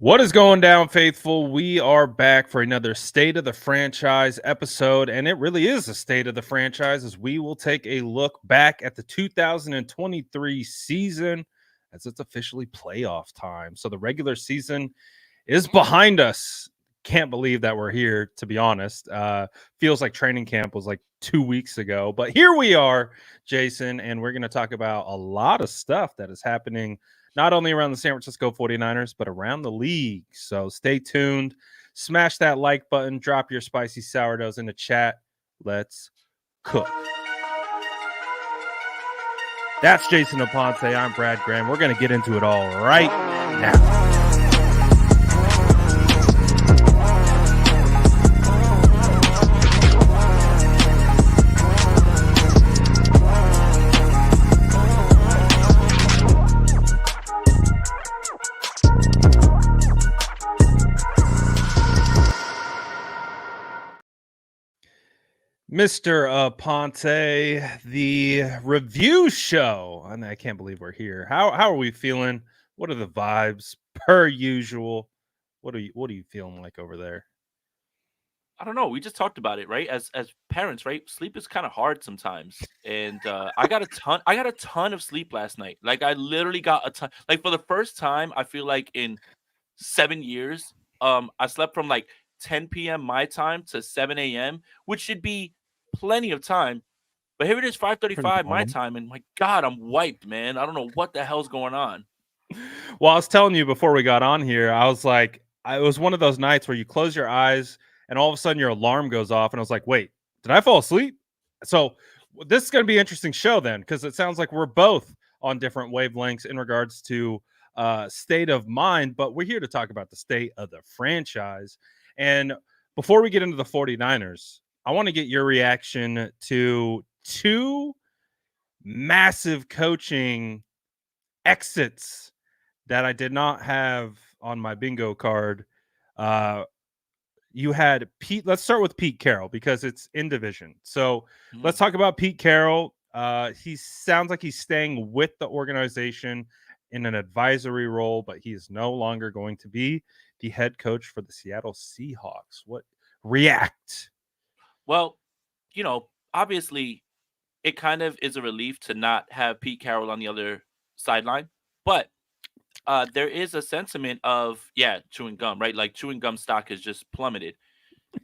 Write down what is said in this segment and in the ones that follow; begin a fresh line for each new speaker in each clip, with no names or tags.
What is going down, faithful? We are back for another State of the Franchise episode, and it really is a State of the Franchise as we will take a look back at the 2023 season as it's officially playoff time. So the regular season is behind us. Can't believe that we're here, to be honest. Feels like training camp was like 2 weeks ago, but here we are, Jason, and we're going to talk about a lot of stuff that is happening not only around the San Francisco 49ers, but around the league. So stay tuned, smash that like button, drop your spicy sourdoughs in the chat. Let's cook. That's Jason Aponte. I'm Brad Graham. We're going to get into it all right now. Mr. Ponte, the review show. And I can't believe we're here. How are we feeling? What are the vibes per usual? What are you feeling like over there?
I don't know. We just talked about it, right? As parents, right? Sleep is kind of hard sometimes, and I got a ton. I got a ton of sleep last night. Like I literally got a ton. Like for the first time, I feel like in 7 years, I slept from like 10 p.m. my time to 7 a.m., which should be plenty of time. But here it is,
Pretty
5:35 my
normal.
time, and my God, I'm wiped, man. I don't know what the hell's going on.
Well, I was telling you before we got on here, I was like, it was one of those nights where you close your eyes and all of a sudden your alarm goes off, and I was like, wait, did I fall asleep? So this is going to be an interesting show then, because it sounds like we're both on different wavelengths in regards to state of mind, but we're here to talk about the state of the franchise. And before we get into the 49ers, I want to get your reaction to two massive coaching exits that I did not have on my bingo card. Uh, you had Pete. Let's start with Pete Carroll because it's in division. So let's
Mm.
talk about Pete Carroll. He sounds like he's staying with the organization in an advisory role, but he is no longer going to be the head coach for the Seattle Seahawks. What react?
Well, obviously, it kind of is a relief to not have Pete Carroll on the other sideline, but there is a sentiment of chewing gum, right? Like chewing gum stock has just plummeted.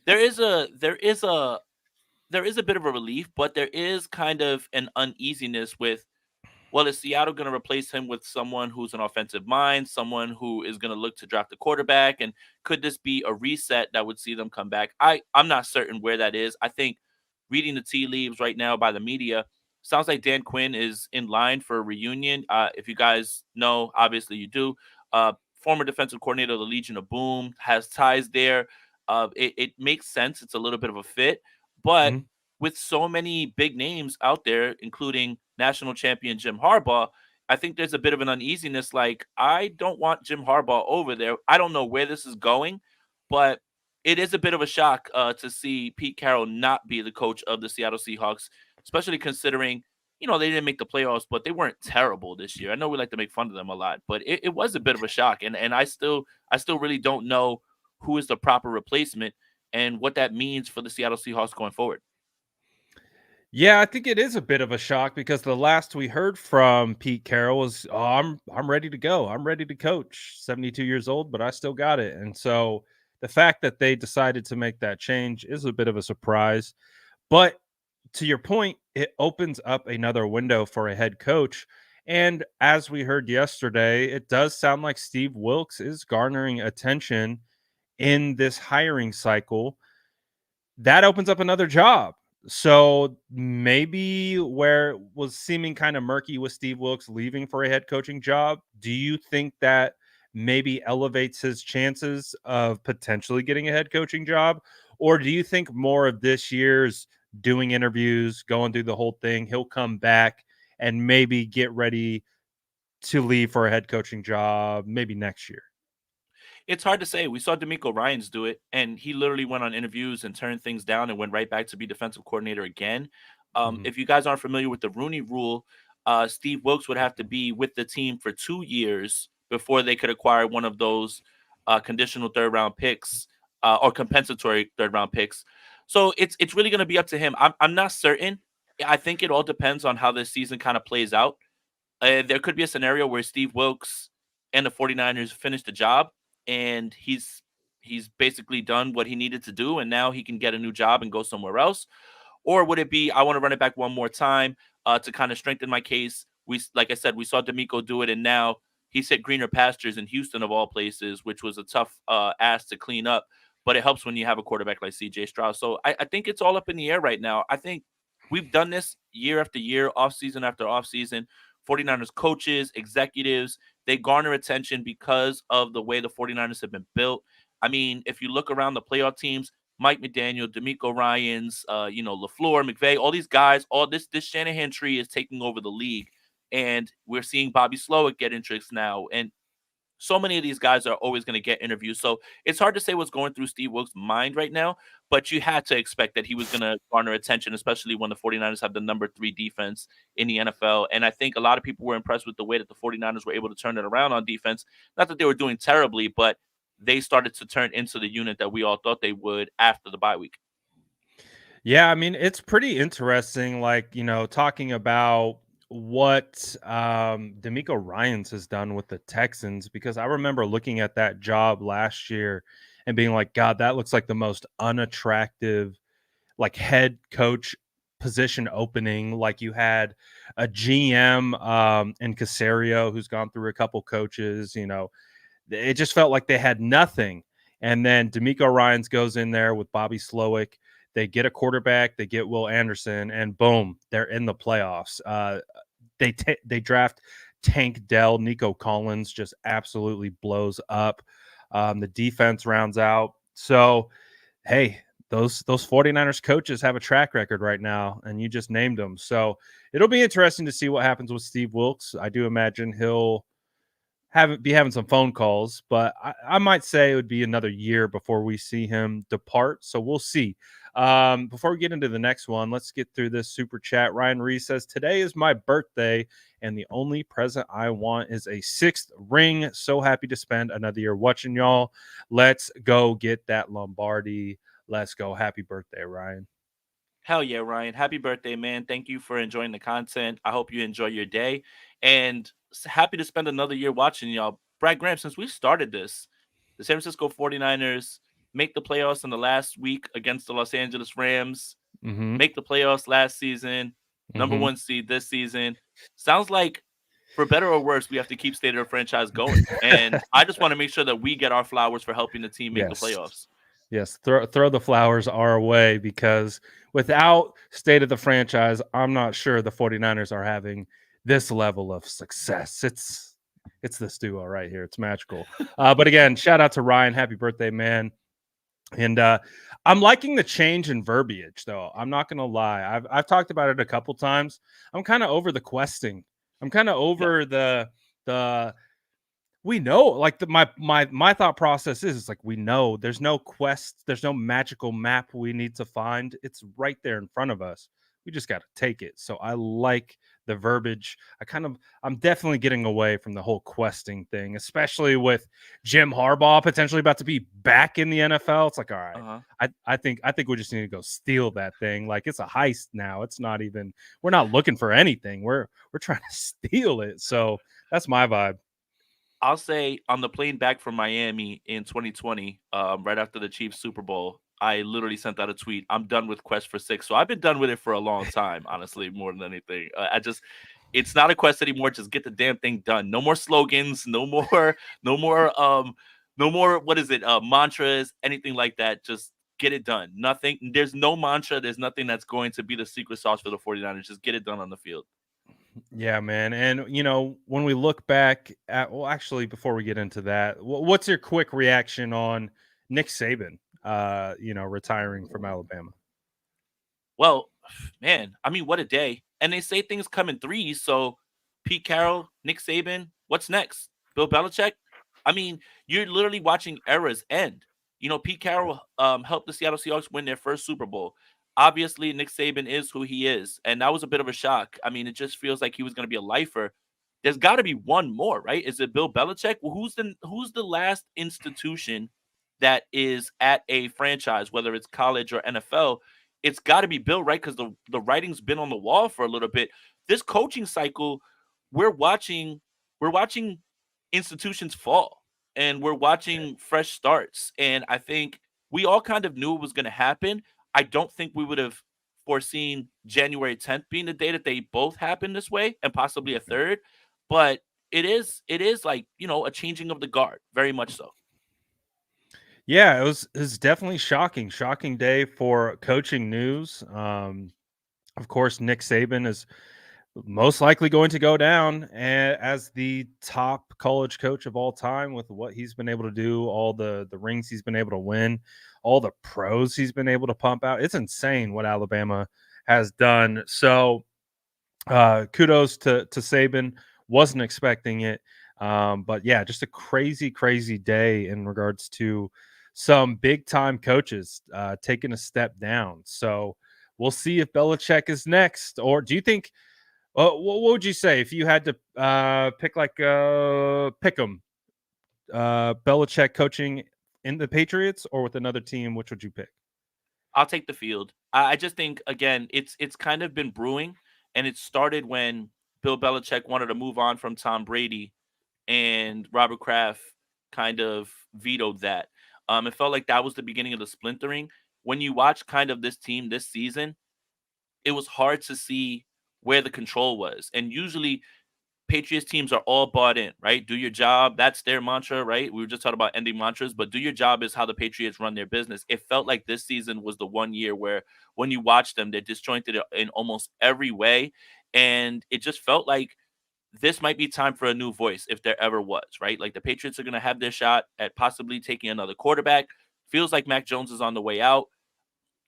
There is a bit of a relief, but there is kind of an uneasiness with, well, is Seattle going to replace him with someone who's an offensive mind, someone who is going to look to draft the quarterback, and could this be a reset that would see them come back? I'm not certain where that is. I think reading the tea leaves right now by the media, sounds like Dan Quinn is in line for a reunion. If you guys know, obviously you do. Former defensive coordinator of the Legion of Boom has ties there. It makes sense. It's a little bit of a fit, but
Mhm.
with so many big names out there, including national champion Jim Harbaugh, I think there's a bit of an uneasiness. Like, I don't want Jim Harbaugh over there. I don't know where this is going, but it is a bit of a shock to see Pete Carroll not be the coach of the Seattle Seahawks, especially considering, they didn't make the playoffs, but they weren't terrible this year. I know we like to make fun of them a lot, but it was a bit of a shock. And I still really don't know who is the proper replacement and what that means for the Seattle Seahawks going forward.
Yeah, I think it is a bit of a shock because the last we heard from Pete Carroll was, "Oh, I'm ready to go. I'm ready to coach. 72 years old, but I still got it." And so the fact that they decided to make that change is a bit of a surprise. But to your point, it opens up another window for a head coach. And as we heard yesterday, it does sound like Steve Wilks is garnering attention in this hiring cycle. That opens up another job. So maybe where it was seeming kind of murky with Steve Wilks leaving for a head coaching job, do you think that maybe elevates his chances of potentially getting a head coaching job? Or do you think more of this year's doing interviews, going through the whole thing, he'll come back and maybe get ready to leave for a head coaching job maybe next year?
It's hard to say. We saw D'Amico Ryans do it, and he literally went on interviews and turned things down and went right back to be defensive coordinator again.
Mhm.
If you guys aren't familiar with the Rooney Rule, Steve Wilkes would have to be with the team for 2 years before they could acquire one of those conditional third round picks or compensatory third round picks. So it's really going to be up to him. I'm not certain. I think it all depends on how this season kind of plays out. There could be a scenario where Steve Wilkes and the 49ers finish the job and he's basically done what he needed to do and now he can get a new job and go somewhere else. Or would it be I want to run it back one more time to kind of strengthen my case? Like I said, we saw D'Amico do it, and now he's hit greener pastures in Houston of all places, which was a tough ass to clean up. But it helps when you have a quarterback like C.J. Stroud. So I think it's all up in the air right now. I think we've done this year after year, off season after off season. 49ers coaches, executives, they garner attention because of the way the 49ers have been built. I mean, if you look around the playoff teams, Mike McDaniel, D'Amico Ryans, LaFleur, McVay, all these guys, all this Shanahan tree is taking over the league, and we're seeing Bobby Slowick get interest now, and so many of these guys are always going to get interviews. So it's hard to say what's going through Steve Wilkes' mind right now, but you had to expect that he was going to garner attention, especially when the 49ers have the number 3 defense in the NFL. And I think a lot of people were impressed with the way that the 49ers were able to turn it around on defense. Not that they were doing terribly, but they started to turn into the unit that we all thought they would after the bye week.
Yeah, I mean, it's pretty interesting, like, talking about what D'Amico Ryans has done with the Texans, because I remember looking at that job last year and being like, God, that looks like the most unattractive, like, head coach position opening. Like, you had a GM in Casario who's gone through a couple coaches, it just felt like they had nothing. And then D'Amico Ryans goes in there with Bobby Slowick. They get a quarterback, they get Will Anderson, and boom, they're in the playoffs. They draft Tank Dell. Nico Collins just absolutely blows up. The defense rounds out. So, hey, those 49ers coaches have a track record right now, and you just named them. So it'll be interesting to see what happens with Steve Wilkes. I do imagine he'll be having some phone calls, but I might say it would be another year before we see him depart. So we'll see. Before we get into the next one, let's get through this super chat. Ryan Reese says, "Today is my birthday, and the only present I want is a 6th ring. So happy to spend another year watching y'all. Let's go get that Lombardi. Let's go. Happy birthday, Ryan."
Hell yeah, Ryan. Happy birthday, man. Thank you for enjoying the content. I hope you enjoy your day. And happy to spend another year watching y'all. Brad Graham, since we started this, the San Francisco 49ers make the playoffs in the last week against the Los Angeles Rams,
Mm-hmm.
make the playoffs last season, number
Mm-hmm.
1 seed this season. Sounds like, for better or worse, we have to keep state of the franchise going. And I just want to make sure that we get our flowers for helping the team make the
Yes.
playoffs.
Yes, throw the flowers our way, because without state of the franchise, I'm not sure the 49ers are having this level of success. It's this duo right here. It's magical. But again, shout out to Ryan. Happy birthday, man. And I'm liking the change in verbiage, though. I'm not gonna lie. I've talked about it a couple times. I'm kind of over the questing. I'm kind of
Yeah.
over the we know, like, my thought process is, it's like, we know there's no quest, there's no magical map we need to find. It's right there in front of us. We just got to take it. So I like the verbiage. I'm definitely getting away from the whole questing thing, especially with Jim Harbaugh potentially about to be back in the NFL. It's like, all right,
Uh-huh.
I think we just need to go steal that thing. Like, it's a heist now. It's not even, we're not looking for anything. We're trying to steal it. So that's my vibe.
I'll say on the plane back from Miami in 2020, right after the Chiefs Super Bowl, I literally sent out a tweet. I'm done with Quest for Six. So I've been done with it for a long time, honestly, more than anything. It's not a quest anymore. Just get the damn thing done. No more slogans. No more, no more, no more. What is it? Mantras, anything like that. Just get it done. Nothing. There's no mantra. There's nothing that's going to be the secret sauce for the 49ers. Just get it done on the field.
Yeah, man. And when we look back at, well, actually, before we get into that, what's your quick reaction on Nick Saban, retiring from Alabama?
Well, man, I mean, what a day. And they say things come in threes. So Pete Carroll, Nick Saban, what's next? Bill Belichick? I mean, you're literally watching eras end. Pete Carroll helped the Seattle Seahawks win their first Super Bowl. Obviously, Nick Saban is who he is. And that was a bit of a shock. I mean, it just feels like he was going to be a lifer. there's got to be one more, right? Is it Bill Belichick? Well, who's the last institution that is at a franchise, whether it's college or NFL? It's got to be Bill, right? Because the writing's been on the wall for a little bit. This coaching cycle, we're watching we're watching institutions fall, and we're watching fresh starts. And I think we all kind of knew it was going to happen. I don't think we would have foreseen January 10th being the day that they both happen this way, and possibly a third. But it is like, a changing of the guard, very much so.
Yeah, it was definitely shocking day for coaching news. Of course, Nick Saban is most likely going to go down as the top college coach of all time with what he's been able to do, all the rings he's been able to win, all the pros he's been able to pump out. It's insane what Alabama has done. So kudos to Saban. Wasn't expecting it. But yeah, just a crazy day in regards to some big time coaches taking a step down. So we'll see if Belichick is next. Or do you think, what would you say if you had to pick them? Belichick coaching in the Patriots or with another team, which would you pick?
I'll take the field. I just think, again, it's kind of been brewing, and it started when Bill Belichick wanted to move on from Tom Brady, and Robert Kraft kind of vetoed that. It felt like that was the beginning of the splintering. When you watch kind of this team this season, it was hard to see where the control was. And usually Patriots teams are all bought in, right? Do your job. That's their mantra, right? We were just talking about ending mantras, but do your job is how the Patriots run their business. It felt like this season was the one year where when you watch them, they're disjointed in almost every way. And it just felt like this might be time for a new voice if there ever was, right? Like the Patriots are going to have their shot at possibly taking another quarterback. Feels like Mac Jones is on the way out.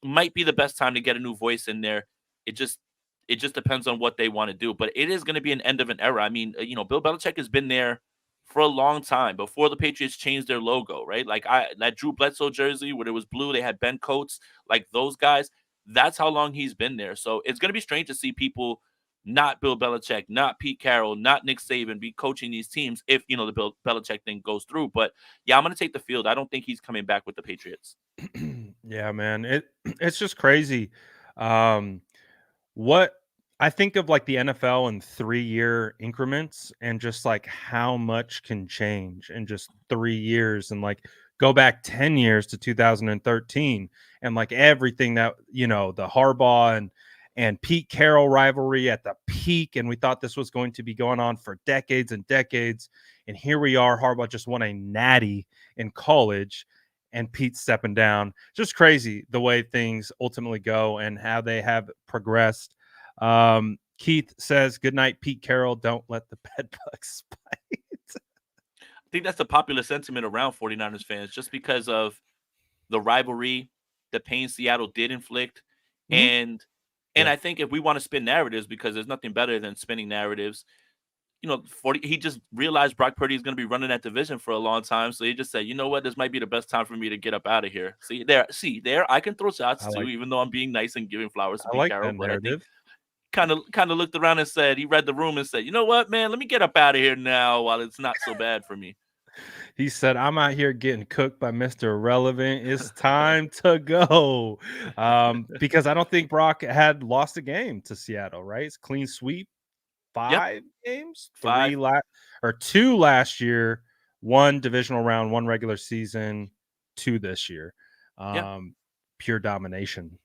Might be the best time to get a new voice in there. It just it just depends on what they want to do. But it is going to be an end of an era. I mean, Bill Belichick has been there for a long time before the Patriots changed their logo, right? Like that Drew Bledsoe jersey where it was blue, they had Ben Coates, like those guys. That's how long he's been there. So it's going to be strange to see people not Bill Belichick, not Pete Carroll, not Nick Saban be coaching these teams if the Bill Belichick thing goes through. But yeah, I'm going to take the field. I don't think he's coming back with the Patriots.
Yeah, man. It's just crazy. Um, what I think of like the NFL in 3-year increments and just like how much can change in just 3 years and like go back 10 years to 2013 and like everything that, the Harbaugh and Pete Carroll rivalry at the peak. And we thought this was going to be going on for decades and decades. And here we are. Harbaugh just won a natty in college and Pete stepping down. Just crazy the way things ultimately go and how they have progressed. Keith says, "Good night, Pete Carroll. Don't let the bed bugs bite."
I think that's the popular sentiment around 49ers fans just because of the rivalry, the pain Seattle did inflict.
Mhm.
And
Yeah,
I think if we want to spin narratives, because there's nothing better than spinning narratives, 40 he just realized Brock Purdy is going to be running that division for a long time. So he just said, you know what, this might be the best time for me to get up out of here. See there, I can throw shots
I
too,
like
even though I'm being nice and giving flowers to
I
Pete
like
Carroll.
that
But I think
narrative.
kind of looked around and said, he read the room and said, you know what, man, let me get up out of here now while it's not so bad for me.
He said, "I'm out here getting cooked by Mr. Irrelevant. It's time to go." Because I don't think Brock had lost a game to Seattle, right? It's clean sweep,
Yep.
5 games, 3
Five.
or 2 last year, 1 divisional round, 1 regular season, 2 this year.
Yep.
Um, Pure domination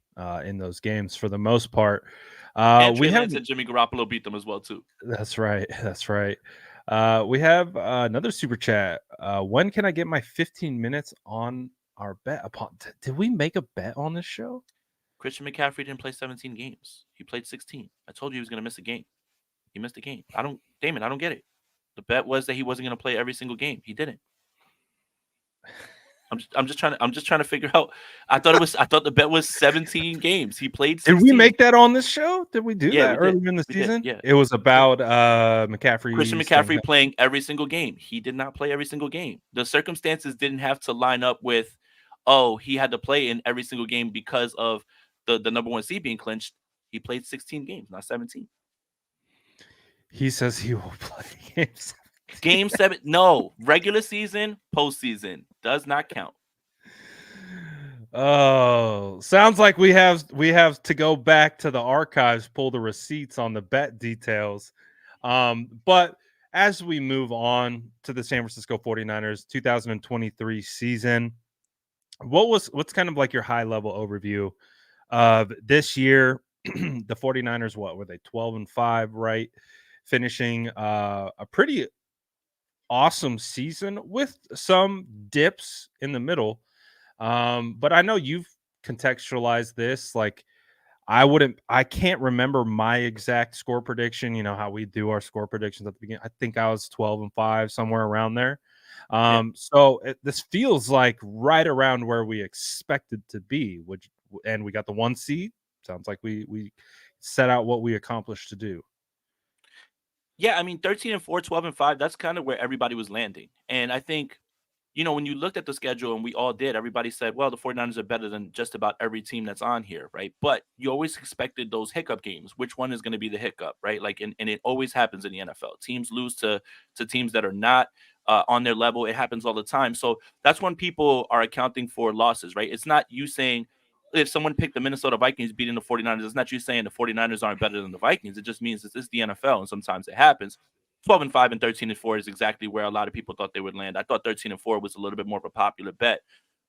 in those games for the most part.
And
We
Trey
have
Lance and Jimmy Garoppolo beat them as well too.
That's right. That's right. We have another super chat. When can I get my 15 minutes on our bet upon? Did we make a bet on this show?
Christian McCaffrey didn't play 17 games. He played 16. I told you he was going to miss a game. He missed a game. Damon, I don't get it. The bet was that he wasn't going to play every single game. He didn't. I'm just trying to figure out. I thought the bet was 17 games. He played
Did we
16.
make that on this show? Did we do
Yeah,
that
we did.
earlier in the
We did.
season?
Yeah.
It was
Yep.
about
Christian
McCaffrey staying
McCaffrey
healthy.
playing every single game. He did not play every single game. The circumstances didn't have to line up with, oh, he had to play in every single game because of the number one seed being clinched. He played 16 games, not 17.
He says he will play games.
Game 7, no, regular season, postseason does not count.
Oh, sounds like we have to go back to the archives, pull the receipts on the bet details. But as we move on to the San Francisco 49ers 2023 season, what's kind of like your high level overview of this year? The 49ers, what were they, 12-5, right? Finishing a pretty awesome season with some dips in the middle. But I know you've contextualized this. Like, I can't remember my exact score prediction. You know how we do our score predictions at the beginning. I think I was 12-5, somewhere around there.
Yeah.
This feels like right around where we expected to be, which, and we got the 1 seed. Sounds like we set out what we accomplished to do.
Yeah, I mean 13-4, 12-5, that's kind of where everybody was landing. And I think, when you looked at the schedule and we all did, everybody said, well, the 49ers are better than just about every team that's on here, right? But you always expected those hiccup games. Which one is going to be the hiccup, right? Like, and it always happens in the NFL. Teams lose to teams that are not on their level. It happens all the time. So that's when people are accounting for losses, right? It's not you saying, if someone picked the Minnesota Vikings beating the 49ers, it's not you saying the 49ers aren't better than the Vikings. It just means it's the NFL, and sometimes it happens. 12-5 and 13-4 is exactly where a lot of people thought they would land. I thought 13-4 was a little bit more of a popular bet,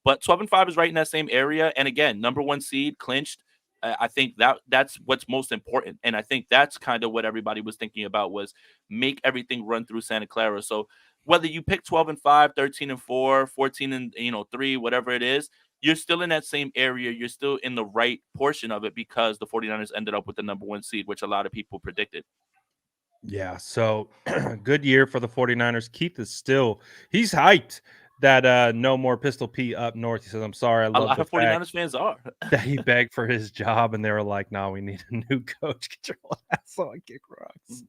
but 12-5 is right in that same area. And again, number one seed clinched. I think that's what's most important, and I think that's kind of what everybody was thinking about, was make everything run through Santa Clara. So whether you pick 12-5, 13-4, 14 and 3, whatever it is, you're still in that same area. You're still in the right portion of it, because the 49ers ended up with the number one seed, which a lot of people predicted.
Yeah, so good year for the 49ers. Keith is still, he's hyped that no more Pistol Pete up north. He says, I'm sorry, I
A
love
lot
the
of
fact
49ers fans are.
that he begged for his job and they were like, no, we need a new coach. Get your ass on kick rocks.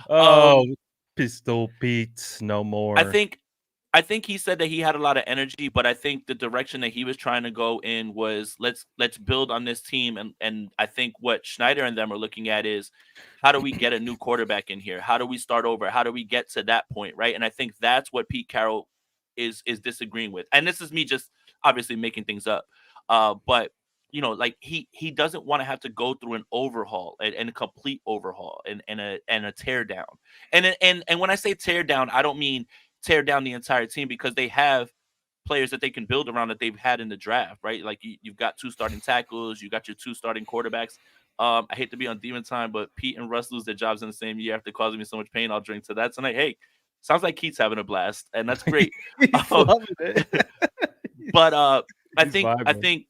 Oh,
um,
Pistol Pete, no
I
more.
think I think he said that he had a lot of energy, but I think the direction that he was trying to go in was, let's build on this team. And I think what Schneider and them are looking at is, how do we get a new quarterback in here? How do we start over? How do we get to that point, right? And I think that's what Pete Carroll is disagreeing with. And this is me just obviously making things up. But like, he doesn't want to have to go through an overhaul, and a complete overhaul, and a tear down. And when I say tear down, I don't mean tear down the entire team, because they have players that they can build around that they've had in the draft, right? Like, you've got two starting tackles, you got your two starting quarterbacks. I hate to be on demon time, but Pete and Russ lose their jobs in the same year after causing me so much pain. I'll drink to that tonight. Hey, sounds like Keith's having a blast, and that's great.
He's
Um,
loving it.
but I
He's
think I
vibing.
think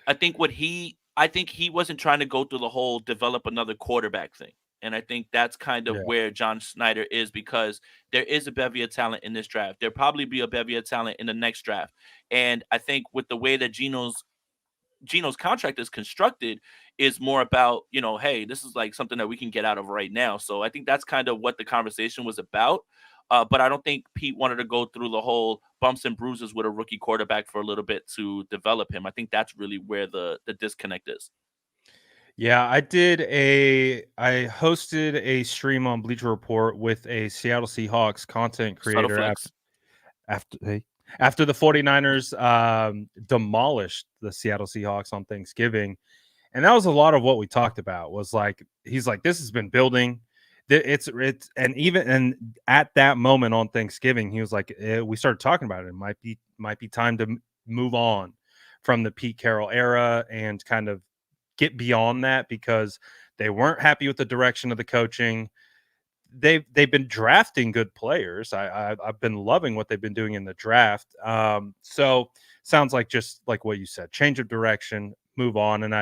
I think he wasn't trying to go through the whole develop another quarterback thing. And I think that's kind of
Yeah.
where John Snyder is, because there is a bevy of talent in this draft. There'll probably be a bevy of talent in the next draft. And I think with the way that Gino's contract is constructed, is more about, hey, this is like something that we can get out of right now. So I think that's kind of what the conversation was about. But I don't think Pete wanted to go through the whole bumps and bruises with a rookie quarterback for a little bit to develop him. I think that's really where the disconnect is.
Yeah, I hosted a stream on Bleacher Report with a Seattle Seahawks content
Subtle
creator
flex.
after the 49ers demolished the Seattle Seahawks on Thanksgiving. And that was a lot of what we talked about. Was like, he's like, this has been building. It's and even and at that moment on Thanksgiving, he was like, we started talking about it. It might be time to move on from the Pete Carroll era and kind of get beyond that, because they weren't happy with the direction of the coaching. They've been drafting good players. I've been loving what they've been doing in the draft. So sounds like, just like what you said, change of direction, move on. And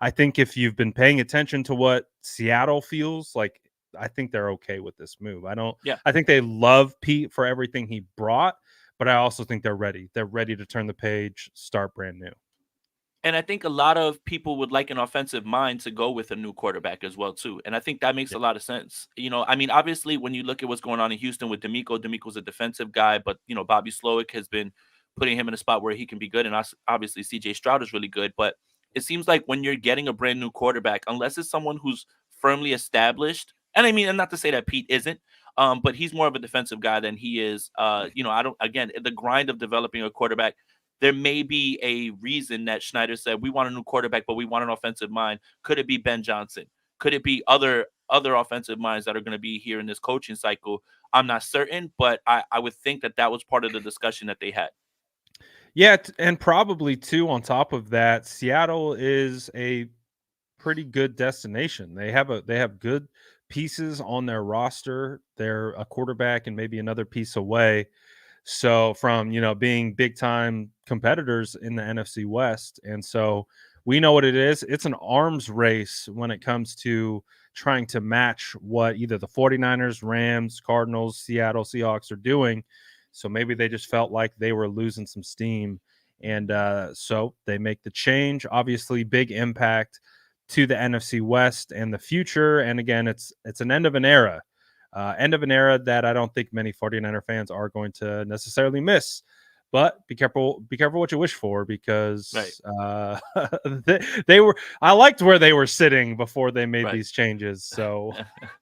I think if you've been paying attention to what Seattle feels like, I think they're okay with this move.
Yeah.
I think they love Pete for everything he brought, but I also think they're ready. They're ready to turn the page, start brand new.
And I think a lot of people would like an offensive mind to go with a new quarterback as well too. And I think that makes
Yeah.
a lot of sense. I mean, obviously, when you look at what's going on in Houston with D'Amico's a defensive guy, but Bobby Slowick has been putting him in a spot where he can be good, and obviously CJ Stroud is really good. But it seems like when you're getting a brand new quarterback, unless it's someone who's firmly established, And I mean, and not to say that Pete isn't, but he's more of a defensive guy than he is. I don't. Again, the grind of developing a quarterback. There may be a reason that Schneider said we want a new quarterback, but we want an offensive mind. Could it be Ben Johnson? Could it be other offensive minds that are going to be here in this coaching cycle? I'm not certain, but I would think that that was part of the discussion that they had.
Yeah, and probably too on top of that, Seattle is a pretty good destination. They have good pieces on their roster. They're a quarterback and maybe another piece away. So from, being big time competitors in the NFC West. And so we know what it is. It's an arms race when it comes to trying to match what either the 49ers, Rams, Cardinals, Seattle Seahawks are doing. So maybe they just felt like they were losing some steam. And so they make the change. Obviously, big impact to the NFC West and the future. And again, it's an end of an era. End of an era that I don't think many 49er fans are going to necessarily miss. But be careful what you wish for,
Right.
because they were. I liked where they were sitting before they made
Right.
these changes. So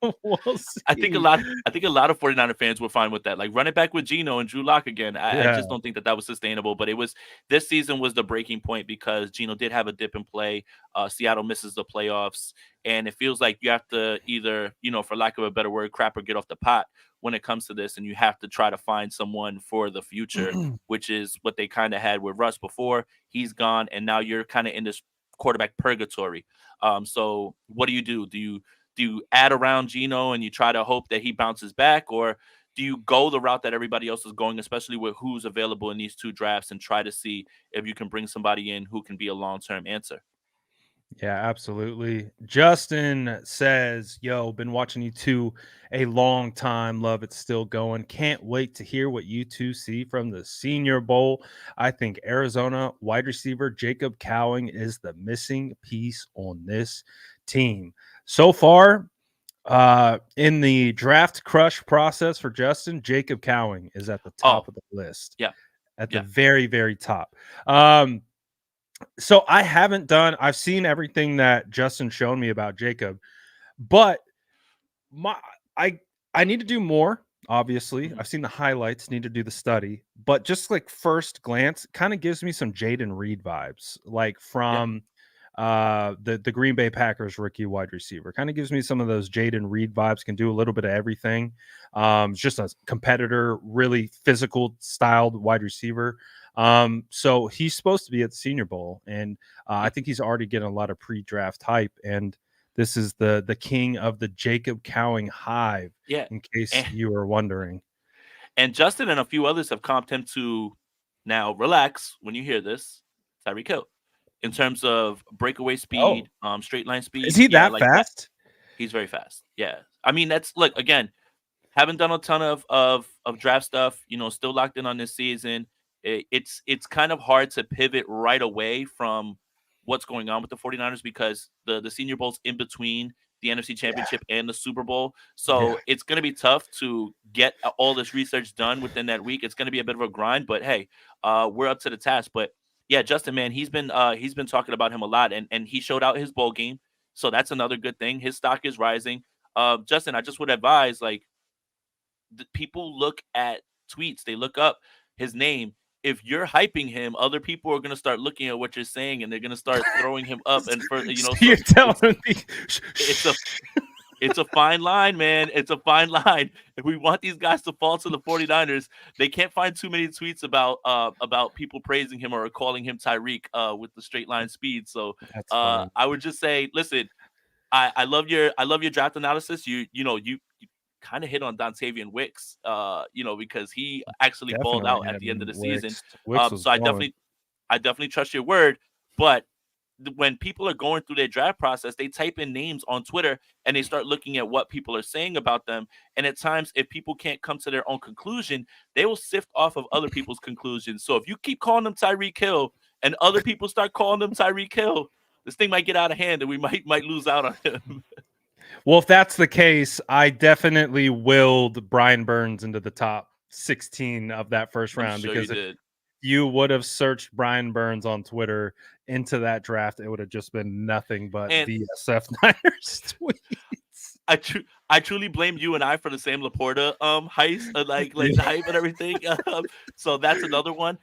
we'll
I think a
see.
lot I think a lot of 49er fans were fine with that. Like run it back with Geno and Drew Lock again. I
Yeah.
just don't think that that was sustainable. But it was this season was the breaking point because Geno did have a dip in play. Seattle misses the playoffs, and it feels like you have to either, for lack of a better word, crap or get off the pot when it comes to this, and you have to try to find someone for the future, which is what they kind of had with Russ before. He's gone, and now you're kind of in this quarterback purgatory. So what do you do? Do you add around Geno and you try to hope that he bounces back, or do you go the route that everybody else is going, especially with who's available in these two drafts, and try to see if you can bring somebody in who can be a long term answer?
Yeah, absolutely. Justin says, "Yo, been watching you two a long time. Love it's still going. Can't wait to hear what you two see from the Senior Bowl. I think Arizona wide receiver Jacob Cowing is the missing piece on this team. So far, in the draft crush process for Justin, Jacob Cowing is at the
Oh,
top of the list,
yeah,
at the
yeah.
very, very top. So I've seen everything that Justin shown me about Jacob, but my I I need to do more. Obviously,
Mhm.
I've seen the highlights, need to do the study, but just like first glance, kind of gives me some Jaden Reed vibes, like
Yeah,
from the Green Bay Packers rookie wide receiver. Kind of gives me some of those Jaden Reed vibes, can do a little bit of everything. Just a competitor, really physical styled wide receiver. So he's supposed to be at the Senior Bowl, and I
yeah,
think he's already getting a lot of pre-draft hype. And this is the king of the Jacob Cowing hive,
yeah.
in case
And,
you were wondering.
and Justin and a few others have comped him to now relax when you hear this, Tyreek Hill. In terms of breakaway
Oh,
speed, straight line
is
speed,
he
yeah,
that
like that.
fast?
He's very fast. Yeah. I mean, that's look again, haven't done a ton of draft stuff, still locked in on this season. It's kind of hard to pivot right away from what's going on with the 49ers because the Senior Bowl's in between the NFC
Yeah,
Championship and the Super Bowl.
yeah.
So it's going to be tough to get all this research done within that week. It's going to be a bit of a grind, but hey, we're up to the task. But yeah, Justin, man, he's been talking about him a lot, and he showed out his bowl game, so that's another good thing. His stock is rising. Justin, I just would advise like people look at tweets, they look up his name. If you're hyping him, other people are going to start looking at what you're saying and they're going to start throwing him up and for
So
so
you're
it's
telling me
it's a it's a fine line, man. It's a fine line. If we want these guys to fall to the 49ers, they can't find too many tweets about people praising him or calling him Tyreek with the straight line speed. So
that's funny.
I would just say, listen, I love your draft analysis. You kind of hit on Dontavian Wicks, because he actually balled
Definitely
out at the end of
having
the season.
Wicks was
So I
balling.
definitely trust your word. But when people are going through their draft process, they type in names on Twitter and they start looking at what people are saying about them. And at times, if people can't come to their own conclusion, they will sift off of other people's conclusions. So if you keep calling them Tyreek Hill and other people start calling them Tyreek Hill, this thing might get out of hand and we might lose out on him.
Well, if that's the case, I definitely willed Brian Burns into the top 16 of that first
I'm
round,
sure you
because if
did.
you would have searched Brian Burns on Twitter into that draft, it would have just been nothing but
And
VSF Niners tweets.
I truly blame you and I for the Sam Laporta heist, like the
Yeah.
hype and everything. So that's another one.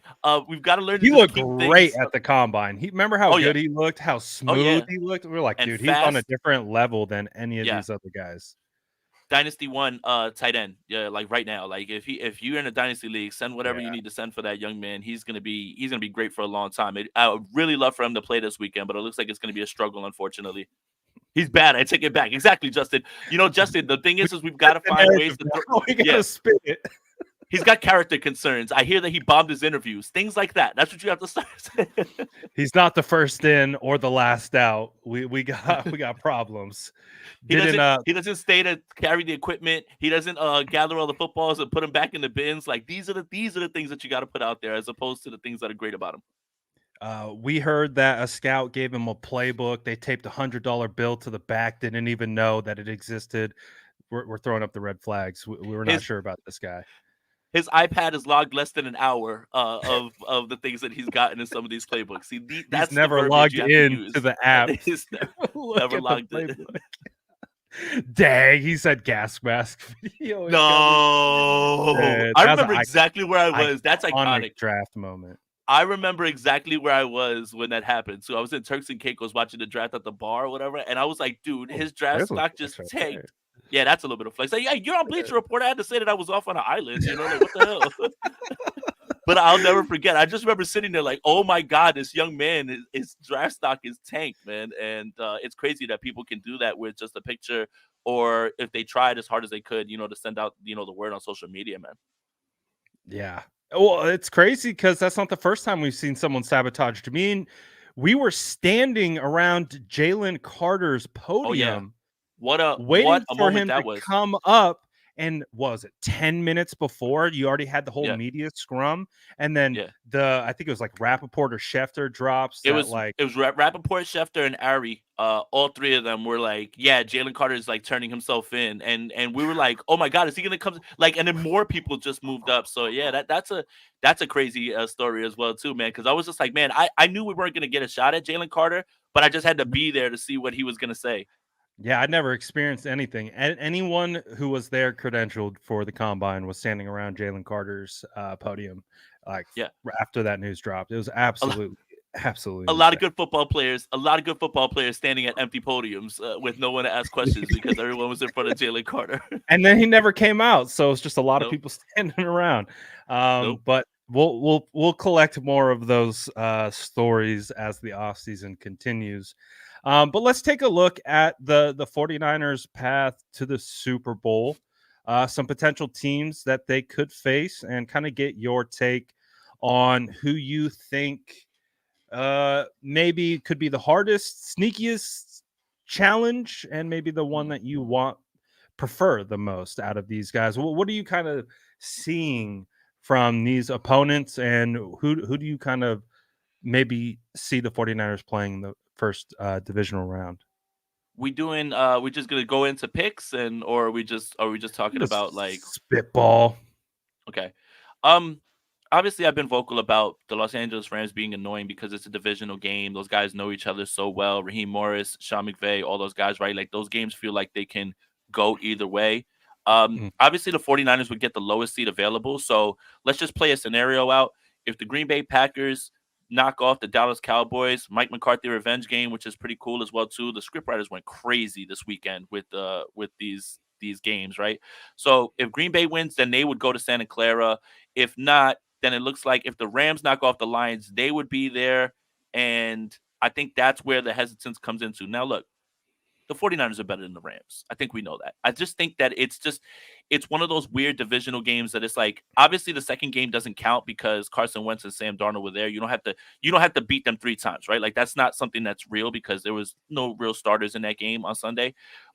We've got to learn to
He
just
looked
keep
great
things.
at the combine. He remember how
Oh yeah,
good he looked, how
oh
smooth
yeah,
he looked? We were like,
and
"Dude, he's on a
fast.
different level than any of
Yeah,
these other guys."
Dynasty one tight end. Yeah, like right now. Like if you're in a dynasty league, send whatever you
Yeah.
need to send for that young man. He's gonna be great for a long time. I would really love for him to play this weekend, but it looks like it's gonna be a struggle, unfortunately. He's bad. I take it back. Exactly, Justin. Justin, the thing
We
is we've got
flip
to
the
find ways
narrative
to throw.
now. We
Yeah,
gotta spin it.
he's got character concerns. I hear that he bombed his interviews, things like that. That's what you have to start saying.
He's not the first in or the last out. We got problems.
he
Didn't
doesn't he doesn't stay to carry the equipment. He doesn't gather all the footballs and put them back in the bins. Like these are the things that you got to put out there as opposed to the things that are great about him.
we heard that a scout gave him a playbook. They taped $100 bill to the back. Didn't even know that it existed. We're throwing up the red flags. We were not
His
sure about this guy.
his iPad is logged less than an hour of the things that he's gotten in some of these playbooks. See,
He's
that's the
never
verbiage
logged
you have to
in to
use.
the app
He's
to look
never
at the
logged it.
playbook. Dang, he said gas mask video incoming.
No, I
That was
remember
an
exactly where I was. That's
iconic
iconic.
draft moment.
I remember exactly where I was when that happened. So I was in Turks and Caicos watching the draft at the bar or whatever, and I was like, dude,
Oh,
his draft
there's a
stock
flex
just
right
tanked.
there.
Yeah, that's a little bit of flex. Like, yeah, you're on Bleacher Report. I had to say that I was off on an island. Like what the hell? But I'll never forget. I just remember sitting there like, oh my god, this young man, his draft stock is tanked, man. And it's crazy that people can do that with just a picture, or if they tried as hard as they could, to send out, the word on social media, man.
Yeah. Well, it's crazy because that's not the first time we've seen someone sabotage. I mean, we were standing around Jalen Carter's
Oh yeah,
podium
what
waiting
a
for
moment
him to
that was.
come up. And what was it 10 minutes before you already had the whole
Yeah,
media scrum? And then
yeah.
I think it was like Rappaport or Schefter drops
It
that
was
like,
it was Rappaport, Schefter, and Ari. All three of them were like, "Yeah, Jalen Carter is like turning himself in," and we were like, "Oh my god, is he gonna come?" Like, and then more people just moved up. So yeah, that's a crazy story as well too, man. Because I was just like, man, I knew we weren't gonna get a shot at Jalen Carter, but I just had to be there to see what he was gonna say.
yeah, I never experienced anything. Anyone who was there credentialed for the combine was standing around Jalen Carter's podium, like
Yeah,
after that news dropped. It was
a, lo-
absolutely
a lot of
insane.
good football players, standing at empty podiums with no one to ask questions because everyone was in front of Jalen Carter.
And then he never came out, so it's just a lot of
Nope,
people standing around.
nope.
But we'll collect more of those stories as the offseason continues. But let's take a look at the 49ers path to the Super Bowl, some potential teams that they could face, and kind of get your take on who you think maybe could be the hardest, sneakiest challenge, and maybe the one that you prefer the most out of these guys. What are you kind of seeing from these opponents, and who do you kind of maybe see the 49ers playing the first divisional round?
We just gonna go into picks or are we just talking about like
Spitball.
okay. Um Obviously I've been vocal about the Los Angeles Rams being annoying because it's a divisional game. Those guys know each other so well. Raheem Morris, Sean McVay, all those guys, right? Like those games feel like they can go either way.
Mm.
Obviously the 49ers would get the lowest seed available. So let's just play a scenario out. If the Green Bay Packers knock off the Dallas Cowboys, Mike McCarthy revenge game, which is pretty cool as well too. The scriptwriters went crazy this weekend with these games, right? So if Green Bay wins, then they would go to Santa Clara. If not, then it looks like if the Rams knock off the Lions, they would be there. And I think that's where the hesitance comes into. Now, look, the 49ers are better than the Rams. I think we know that. I just think that it's one of those weird divisional games that it's like obviously the second game doesn't count because Carson Wentz and Sam Darnold were there. You don't have to beat them three times, right? Like that's not something that's real because there was no real starters in that game on Sunday.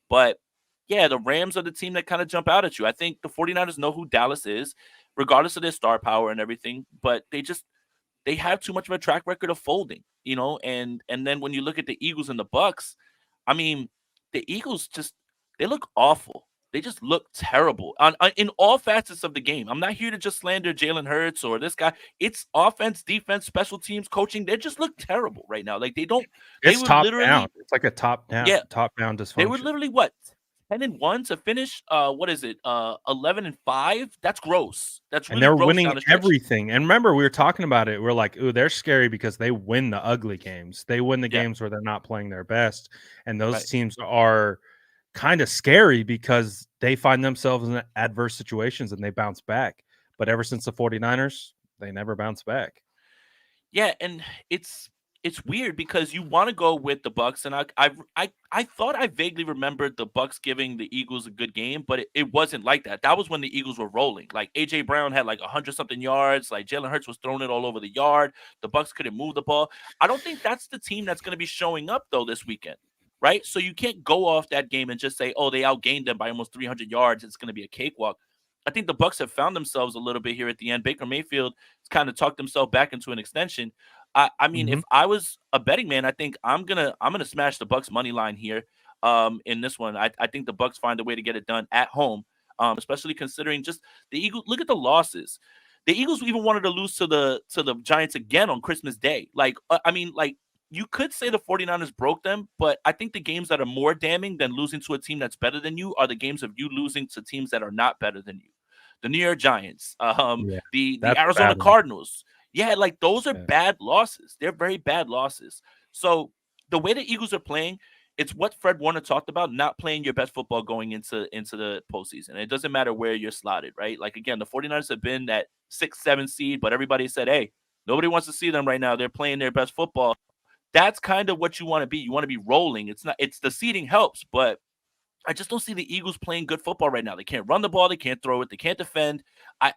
But yeah, the Rams are the team that kind of jump out at you. I think the 49ers know who Dallas is, regardless of their star power and everything, but they have too much of a track record of folding. And then when you look at the Eagles and the Bucks, I mean, the Eagles just they look awful. They just look terrible in all facets of the game. I'm not here to just slander Jalen Hurts or this guy. It's offense, defense, special teams, coaching. They just look terrible right now. Like they don't. They
It's
were
top down.
literally,
It's like a top down
yeah, they were
dysfunction.
literally what 10-1 to finish. What is it? 11-5. That's gross. That's
And
really
they're
gross
winning
down the stretch.
everything. And remember, we were talking about it. We're like, ooh, they're scary because they win the ugly games. They win the
Yeah,
games where they're not playing their best. And those
right.
teams are kind of scary because they find themselves in adverse situations and they bounce back. But ever since the 49ers, they never bounce back.
Yeah, and it's weird because you want to go with the Bucks, and I thought I vaguely remembered the Bucks giving the Eagles a good game, but it wasn't like that. That was when the Eagles were rolling. Like AJ Brown had like 100 something yards. Like Jalen Hurts was throwing it all over the yard. The Bucks couldn't move the ball. I don't think that's the team that's going to be showing up though this weekend, right? So you can't go off that game and just say, oh, they outgained them by almost 300 yards. It's going to be a cakewalk. I think the Bucks have found themselves a little bit here at the end. Baker Mayfield kind of talked himself back into an extension. I mean,
Mhm.
if I was a betting man, I think I'm gonna smash the Bucks money line here. In this one, I think the Bucks find a way to get it done at home. Especially considering just the Eagles. Look at the losses. The Eagles even wanted to lose to the Giants again on Christmas Day. Like, I mean, like you could say the 49ers broke them, but I think the games that are more damning than losing to a team that's better than you are the games of you losing to teams that are not better than you. The New York Giants,
Yeah.
the
That's a
Arizona
bad one.
Cardinals. Yeah, like those are
Yeah.
bad losses. They're very bad losses. So the way the Eagles are playing, it's what Fred Warner talked about, not playing your best football going into the postseason. It doesn't matter where you're slotted, right? Like again, the 49ers have been that 6, 7 seed, but everybody said, hey, nobody wants to see them right now. They're playing their best football. That's kind of what you want to be. You want to be rolling. It's the seeding helps, but I just don't see the Eagles playing good football right now. They can't run the ball, they can't throw it, they can't defend. I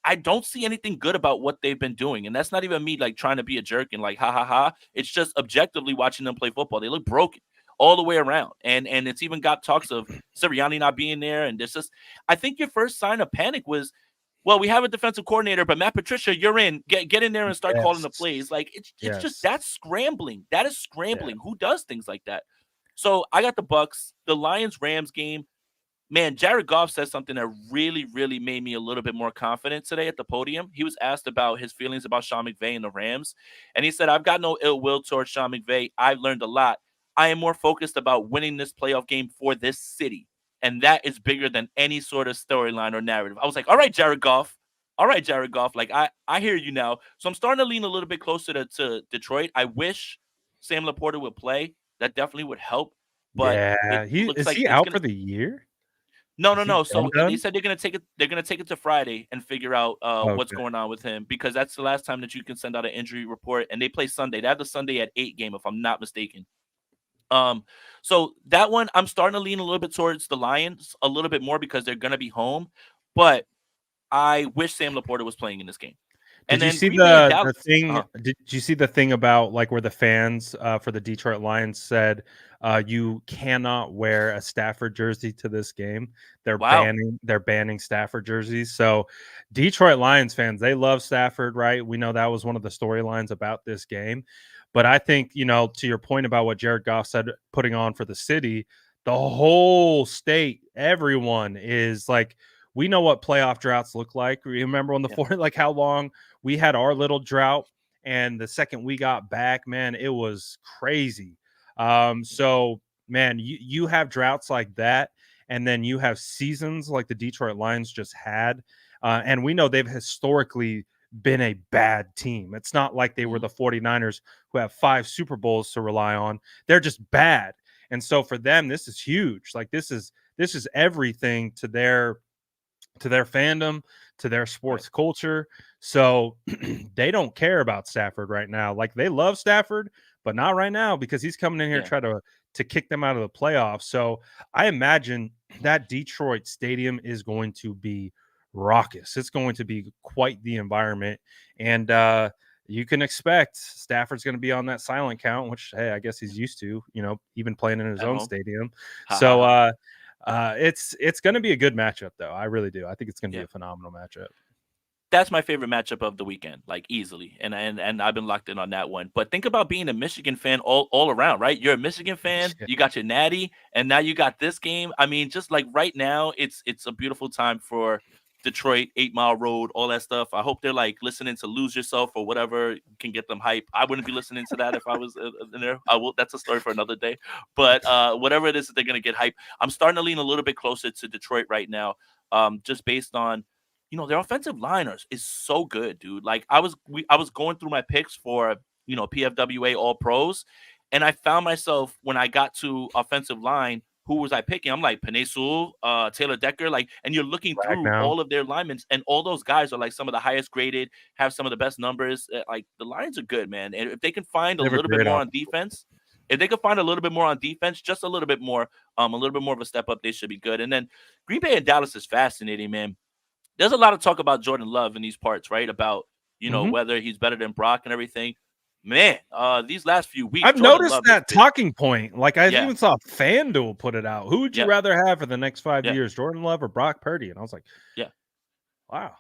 I don't see anything good about what they've been doing. And that's not even me like trying to be a jerk and like ha ha ha. It's just objectively watching them play football. They look broken all the way around. And it's even got talks of Sirianni not being there. And this just I think your first sign of panic was, well, we have a defensive coordinator, but Matt Patricia, you're in. Get in there and start calling the
Yes.
plays. Like it's just
Yes.
that's scrambling. That is
Yeah.
scrambling. Who does things like that? So I got the Bucks, the Lions Rams game. Man, Jared Goff said something that really, really made me a little bit more confident today at the podium. He was asked about his feelings about Sean McVay and the Rams, and he said, "I've got no ill will towards Sean McVay. I've learned a lot. I am more focused about winning this playoff game for this city, and that is bigger than any sort of storyline or narrative." I was like, "All right, Jared Goff. All right, Jared Goff. Like I hear you now." So I'm starting to lean a little bit closer to Detroit. I wish Sam Laporta would play. That definitely would help, but it
Yeah. He
looks
is
like
he
it's
out
gonna
for the year?
no, no,
Is he
no.
done
So they
done?
said they're gonna take it to Friday and figure out what's
Okay.
going on with him because that's the last time that you can send out an injury report. And they play Sunday. They have the Sunday at 8 game, if I'm not mistaken. Um, so that one I'm starting to lean a little bit towards the Lions a little bit more because they're gonna be home. But I wish Sam Laporta was playing in this game. And
Did you
then
see
Green Bay and
the
Dallas.
thing did you see the thing about, like, where the fans, for the Detroit Lions said, "You cannot wear a Stafford jersey to this game."
Wow.
They're banning Stafford jerseys, so Detroit Lions fans, they love Stafford, right? We know that was one of the storylines about this game, but I think, to your point about what Jared Goff said, putting on for the city, the whole state, everyone is like, we know what playoff droughts look like. Remember when the
Yeah.
four like how long we had our little drought, and the second we got back, man, it was crazy. So man, you have droughts like that, and then you have seasons like the Detroit Lions just had, and we know they've historically been a bad team. It's not like they were
Mhm.
the 49ers who have 5 Super Bowls to rely on. They're just bad. And so for them, this is huge. Like this is everything to their fandom, to their
Right.
sports culture. So they don't care about Stafford right now. Like they love Stafford, but not right now because he's coming in here to
Yeah.
try to kick them out of the playoffs. So I imagine that Detroit stadium is going to be raucous. It's going to be quite the environment. And you can expect Stafford's going to be on that silent count, which hey, I guess he's used to, even playing in his
At
own
home.
stadium.
Ha ha
So
ha.
it's going to be a good matchup, though. I really do. I think it's going to be
Yeah.
a phenomenal matchup.
That's my favorite matchup of the weekend, like easily. And I've been locked in on that one. But think about being a Michigan fan all around, right? You're a Michigan fan,
Yeah.
you got your natty, and now you got this game. I mean, just like right now, it's a beautiful time Detroit, 8 Mile Road, all that stuff. I hope they're like listening to Lose Yourself or whatever can get them hype. I wouldn't be listening to that if I was in there. I will. That's a story for another day. But whatever it is that they're gonna get hype, I'm starting to lean a little bit closer to Detroit right now. Just based on, their offensive liners is so good, dude. Like I was going through my picks for PFWA All Pros, and I found myself when I got to offensive line, who was I picking? I'm like Penei Sewell, Taylor Decker, like, and you're looking
Right
through
now,
all of their linemen, and all those guys are like some of the highest graded, have some of the best numbers. Like the Lions are good, man. And if they can find a
they have a
little bit
great
more on
offensive
defense, if they can find a little bit more on defense, just a little bit more of a step up, they should be good. And then Green Bay and Dallas is fascinating, man. There's a lot of talk about Jordan Love in these parts, right? About
line.
whether he's better than Brock and everything. Man, these last few weeks,
I've
Jordan
noticed
Love has
that
been,
talking point. Like, I
yeah,
even saw FanDuel put it out. Who would you
yeah,
rather have for the next 5
yeah,
years, Jordan Love or Brock Purdy? And I was like,
yeah.
wow,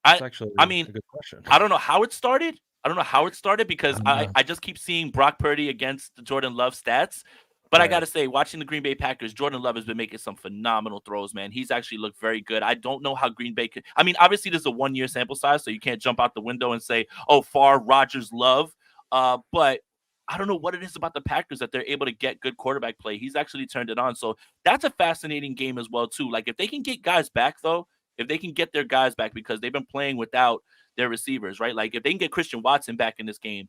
I
that's actually
I mean,
a good question.
I don't know how it started. I don't know how it started
I
because
don't
I
know.
I just keep seeing Brock Purdy against the Jordan Love stats. But I
Right.
gotta say, watching the Green Bay Packers, Jordan Love has been making some phenomenal throws, man. He's actually looked very good. I don't know how Green Bay could. I mean, obviously, there's a 1 year sample size, so you can't jump out the window and say, "Oh, far Rogers Love." But I don't know what it is about the Packers that they're able to get good quarterback play. He's actually turned it on, so that's a fascinating game as well, too. Like if they can get guys back, though, if they can get their guys back because they've been playing without their receivers, right? Like if they can get Christian Watson back in this game,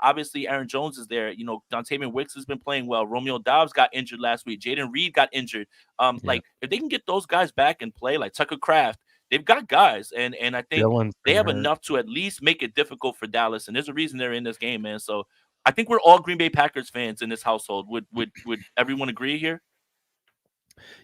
obviously Aaron Jones is there. Dontavian Wicks has been playing well. Romeo Dobbs got injured last week. Jaden Reed got injured.
Yeah.
Like if they can get those guys back and play, like Tucker Kraft, they've got guys, and I think
Dylan's
they
been
have
hurt.
enough to at least make it difficult for Dallas. And there's a reason they're in this game, man. So I think we're all Green Bay Packers fans in this household. Would everyone agree here?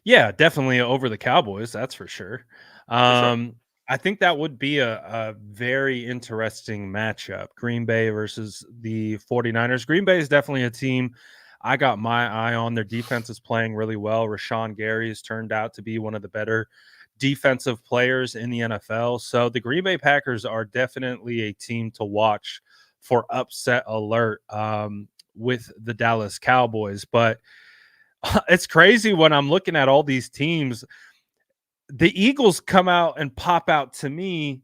Yeah, definitely over the Cowboys, that's for sure.
For sure.
Um, I think that would be a very interesting matchup, Green Bay versus the 49ers. Green Bay is definitely a team I got my eye on. Their defense is playing really well. Rashawn Gary has turned out to be one of the better defensive players in the NFL. So the Green Bay Packers are definitely a team to watch for upset alert with the Dallas Cowboys. But it's crazy when I'm looking at all these teams. The Eagles come out and pop out to me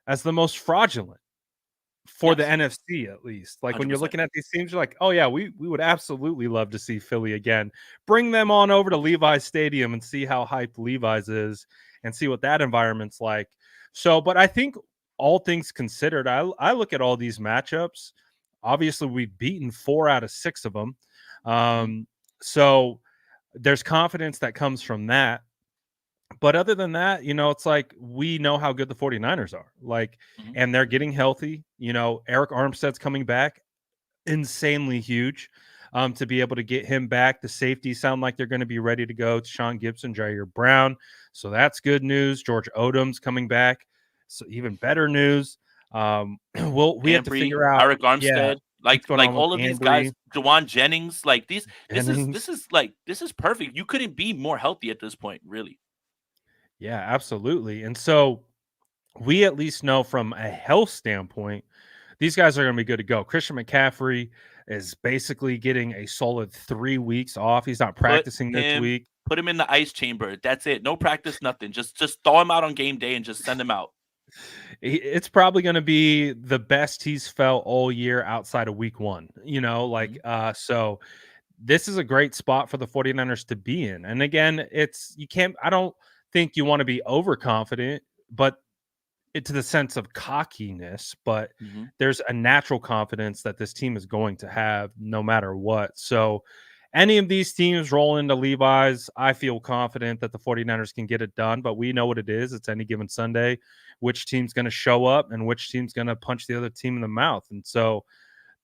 as the most fraudulent for the
Yes.
NFC, at least. Like when you're
100%.
looking at these teams, you're like, oh yeah, we would absolutely love to see Philly again. Bring them on over to Levi's Stadium and see how hyped Levi's is and see what that environment's like. So, but I think all things considered, I look at all these matchups. Obviously, we've beaten 4 out of 6 of them.
Hmm.
So there's confidence that comes from that. But other than that, it's like we know how good the 49ers are. Like,
Hmm.
and they're getting healthy. Eric Armstead's coming back, insanely huge. To be able to get him back. The safeties sound like they're going to be ready to go. Sean Gibson, Jair Brown. So that's good news. George Odom's coming back. So even better news. We have to
Ambry,
figure out,
Eric
yeah,
Armstead,
what's going
like
on with
all of these guys,
Ambry,
Jawan Jennings, like these. This
Jennings.
is like this is perfect. You couldn't be more healthy at this point, really.
Yeah, absolutely. And so we at least know from a health standpoint, these guys are going to be good to go. Christian McCaffrey is basically getting a solid 3 weeks off. He's not
Put
practicing this
him
week.
put him in the ice chamber. That's it. No practice, nothing. Just throw him out on game day and just send him out.
It's probably going to be the best he's felt all year outside of week one,
Mhm.
so this is a great spot for the 49ers to be in. And again, I don't think you want to be overconfident, but to the sense of cockiness, but
Mhm.
there's a natural confidence that this team is going to have no matter what. So any of these teams roll into Levi's, I feel confident that the 49ers can get it done, but we know what it is. It's any given Sunday, which team's going to show up and which team's going to punch the other team in the mouth. And so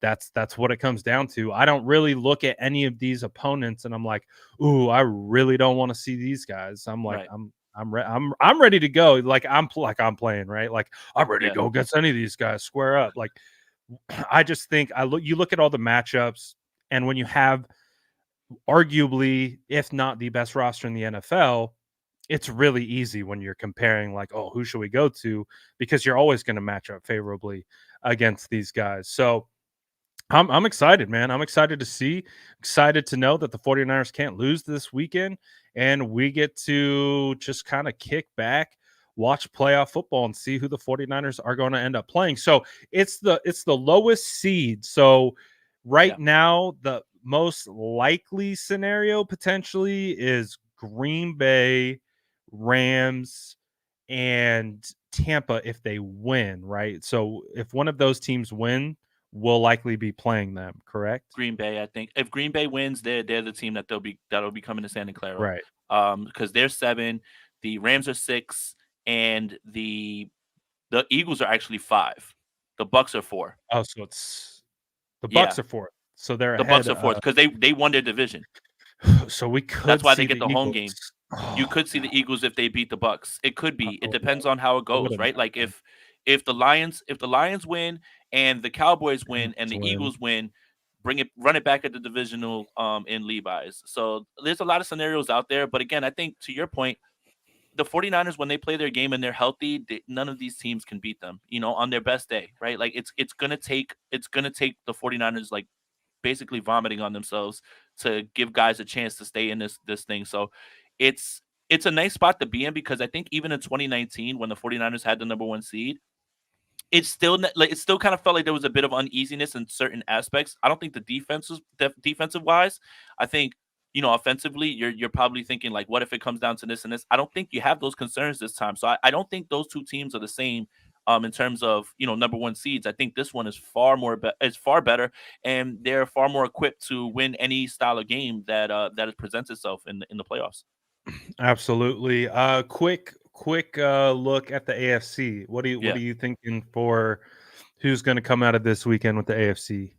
that's what it comes down to. I don't really look at any of these opponents and I'm like, "Ooh, I really don't want to see these guys." I'm like,
Right.
I'm ready to go. Like I'm playing, right? Like I'm ready to
Yeah.
go against any of these guys, square up. Like I just think you look at all the matchups, and when you have arguably, if not the best roster in the NFL, it's really easy when you're comparing, like, oh, who should we go to? Because you're always going to match up favorably against these guys. So I'm excited, man. I'm excited to see, excited to know that the 49ers can't lose this weekend and we get to just kind of kick back, watch playoff football and see who the 49ers are going to end up playing. So it's the lowest seed. So right
Yeah.
now, the most likely scenario potentially is Green Bay, Rams, and Tampa if they win, right? So if one of those teams win, we'll likely be playing them, correct?
Green Bay, I think. If Green Bay wins, they're the team that'll be coming to Santa Clara.
Right.
Because they're 7, the Rams are 6, and the Eagles are actually 5. The Bucks are 4.
Oh, so it's the
Yeah,
Bucks are fourth. So they're
the Bucks
ahead.
are 4th because they won their division.
So we
That's
could
why they
see
get
the
the home
Eagles.
game. You
Oh
could see
god,
the Eagles if they beat the Bucks. It could
I
be. It
would love,
depends on how it
I would
goes, right? Like
imagine.
if the Lions win and the Cowboys win and
Rams
the
win.
Eagles win, run it back at the divisional in Levi's. So there's a lot of scenarios out there, but again, I think to your point, the 49ers when they play their game and they're healthy, none of these teams can beat them, on their best day, right? Like it's going to take the 49ers like basically vomiting on themselves to give guys a chance to stay in this thing. So it's it's a nice spot to be in because I think even in 2019 when the 49ers had the number 1 seed, it still kind of felt like there was a bit of uneasiness in certain aspects. I don't think the defensive wise. I think offensively, you're probably thinking like, what if it comes down to this and this? I don't think you have those concerns this time. So I don't think those two teams are the same. In terms of number 1 seeds, I think this one is is far better, and they're far more equipped to win any style of game that presents itself in the playoffs.
Absolutely. Quick look at the AFC. What are
Yeah.
you thinking for who's going to come out of this weekend with the AFC?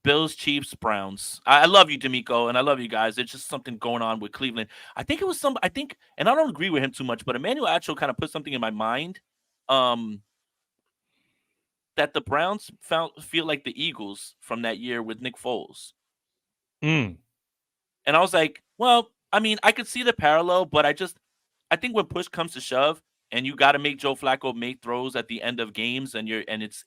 Bills, Chiefs, Browns. I love you, D'Amico, and I love you guys. There's just something going on with Cleveland. I think it was some. I think, and I don't agree with him too much, but Emmanuel Acho kind of put something in my mind, um, that the Browns feel like the Eagles from that year with Nick Foles.
Mm,
And I was like, well, I mean, I could see the parallel, but I think when push comes to shove and you got to make Joe Flacco make throws at the end of games and it's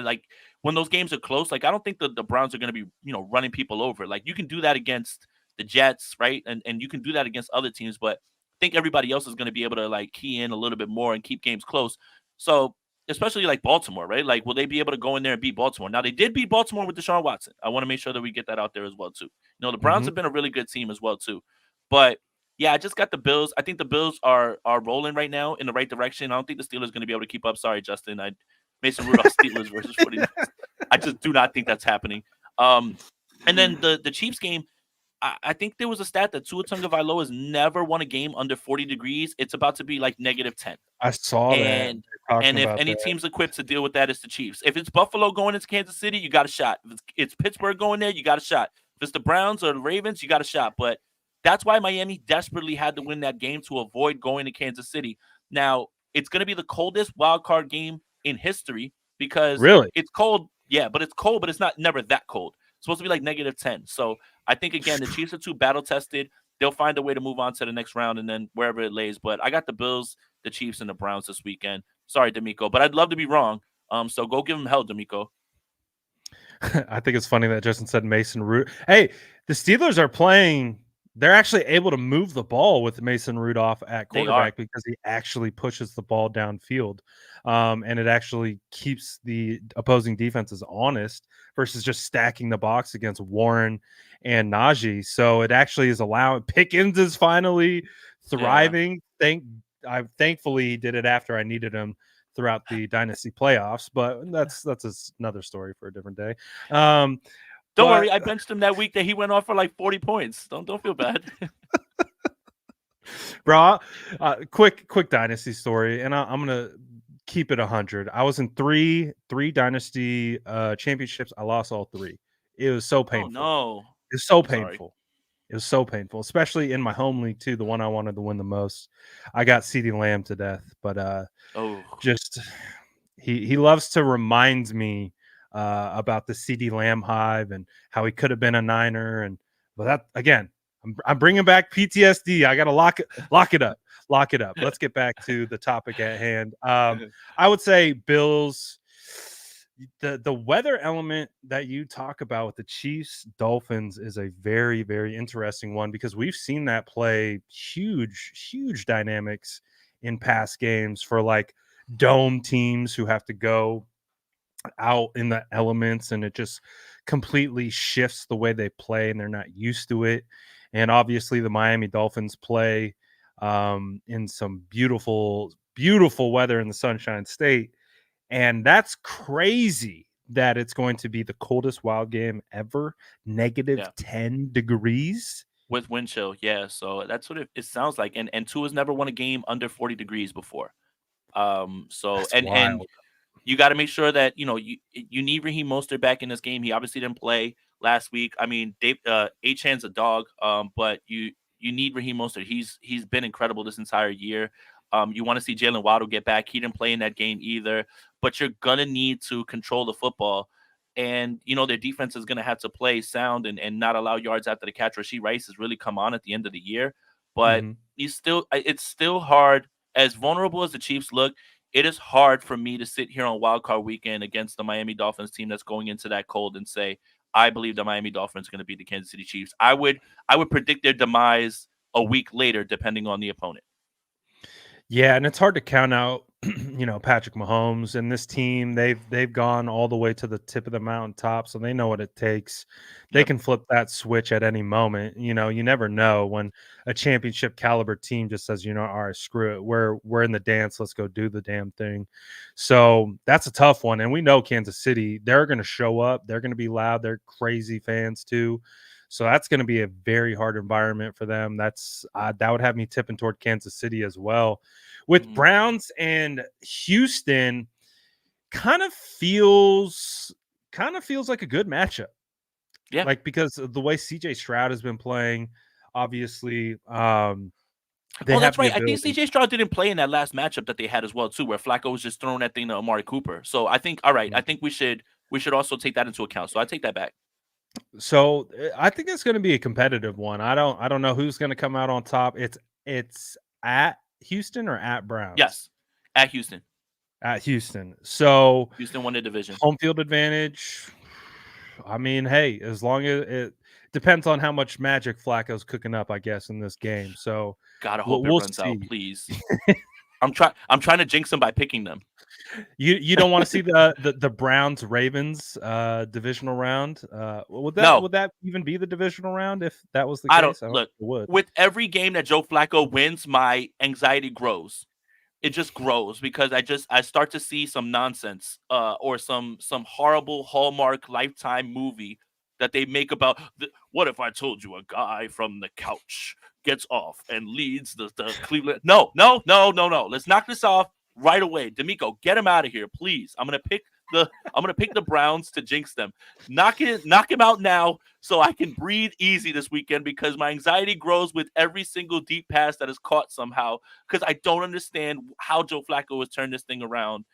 like when those games are close, like I don't think the Browns are going to be, running people over. Like you can do that against the Jets, right? And you can do that against other teams, but I think everybody else is going to be able to like key in a little bit more and keep games close. So, especially like Baltimore, right? Like will they be able to go in there and beat Baltimore? Now they did beat Baltimore with Deshaun Watson. I want to make sure that we get that out there as well too. The Browns
mhm.
have been a really good team as well too. But yeah, I just got the Bills. I think the Bills are rolling right now in the right direction. I don't think the Steelers going to be able to keep up. Sorry, Justin. Mason Rudolph Steelers versus 49ers. I just do not think that's happening. Um, and then the Chiefs game, I think there was a stat that Tua Tagovailoa has never won a game under 40 degrees. It's about to be like -10.
I saw that.
And
They're talking
and if
about
any
that.
team's equipped to deal with that, it's the Chiefs. If it's Buffalo going into Kansas City, you got a shot. If it's Pittsburgh going there, you got a shot. If it's the Browns or the Ravens, you got a shot. But that's why Miami desperately had to win that game to avoid going to Kansas City. Now, it's going to be the coldest wild card game in history because
Really?
it's cold. Yeah, but it's cold, but it's not never that cold. It's supposed to be like -10. So I think, again, the Chiefs are too battle tested. They'll find a way to move on to the next round and then wherever it lays. But I got the Bills, the Chiefs, and the Browns this weekend. Sorry, D'Amico, but I'd love to be wrong. So go give them hell, D'Amico.
I think it's funny that Justin said Mason Root. Hey, the Steelers are playing. They're actually able to move the ball with Mason Rudolph at
They are.
quarterback because he actually pushes the ball downfield, and it actually keeps the opposing defenses honest versus just stacking the box against Warren and Najee. So it actually is allowing Pickens is finally
Yeah.
thriving. Thankfully he did it after I needed him throughout the dynasty playoffs, but that's another story for a different day. Um,
Don't
but
worry, I benched him that week that he went off for like 40 points. Don't feel bad.
bro, quick dynasty story, and I'm gonna keep it 100. I was in three dynasty championships. I lost all three. It was so
Oh
painful.
no.
It was so
I'm sorry.
painful. It was so painful, especially in my home league too, the one I wanted to win the most. I got CeeDee Lamb to death, but
Oh.
just he loves to remind me about the CeeDee Lamb hive and how he could have been a Niner. And but that again, I'm bringing back PTSD. I gotta lock it up, lock it up. Let's get back to the topic at hand. I would say Bills. The weather element that you talk about with the Chiefs Dolphins is a very interesting one because we've seen that play huge dynamics in past games for like dome teams who have to go out in the elements, and it just completely shifts the way they play and they're not used to it. And obviously the Miami Dolphins play in some beautiful weather in the Sunshine State, and that's crazy that it's going to be the coldest wild game ever, negative
Yeah.
10 degrees.
With wind chill, yeah. So that's what it sounds like. And Tua's never won a game under 40 degrees before. So
That's
and
wild.
you got to make sure that you need Raheem Mostert back in this game. He obviously didn't play last week. I mean, Dave Achan's a dog, but you need Raheem Mostert. He's been incredible this entire year. You want to see Jalen Waddle get back. He didn't play in that game either. But you're gonna need to control the football, and their defense is gonna have to play sound and not allow yards after the catch. Rasheed Rice has really come on at the end of the year, but
Mhm.
it's still hard. As vulnerable as the Chiefs look, it is hard for me to sit here on Wild Card Weekend against the Miami Dolphins team that's going into that cold and say I believe the Miami Dolphins are going to beat the Kansas City Chiefs. I would predict their demise a week later, depending on the opponent.
Yeah, and it's hard to count out, Patrick Mahomes and this team. They've gone all the way to the tip of the mountaintop, so they know what it takes. They
Yep.
can flip that switch at any moment. You never know when a championship caliber team just says, all right, screw it. We're in the dance. Let's go do the damn thing. So that's a tough one. And we know Kansas City, they're gonna show up, they're gonna be loud, they're crazy fans too. So that's going to be a very hard environment for them. That would have me tipping toward Kansas City as well. With
Mhm.
Browns and Houston, kind of feels like a good matchup.
Yeah.
Like because of the way CJ Stroud has been playing, obviously, they
Oh,
have
that's
the
right. I think
ability.
CJ Stroud didn't play in that last matchup that they had as well, too, where Flacco was just throwing that thing to Amari Cooper. So I think, all right, I think we should also take that into account. So I take that back.
So I think it's going to be a competitive one. I don't know who's going to come out on top. It's at Houston or at Browns?
Yes, at Houston.
At Houston. So
Houston won the division.
home field advantage. I mean, hey, as long as it depends on how much magic Flacco's cooking up, I guess, in this game. So
Gotta
we'll,
hope it
we'll
runs out,
see.
please. I'm trying to jinx them by picking them.
You don't want to see the Browns Ravens divisional round. Would that
No,
would that even be the divisional round if that was the
I don't
case? I don't
look.
think it would.
With every game that Joe Flacco wins, my anxiety grows. It just grows because I start to see some nonsense or some horrible Hallmark Lifetime movie that they make about what if I told you a guy from the couch gets off and leads the Cleveland. No, no, no, no, no, let's knock this off right away. D'Amico, get him out of here, please. I'm gonna pick the Browns to jinx them. Knock him out now so I can breathe easy this weekend because my anxiety grows with every single deep pass that is caught somehow because I don't understand how Joe Flacco has turned this thing around.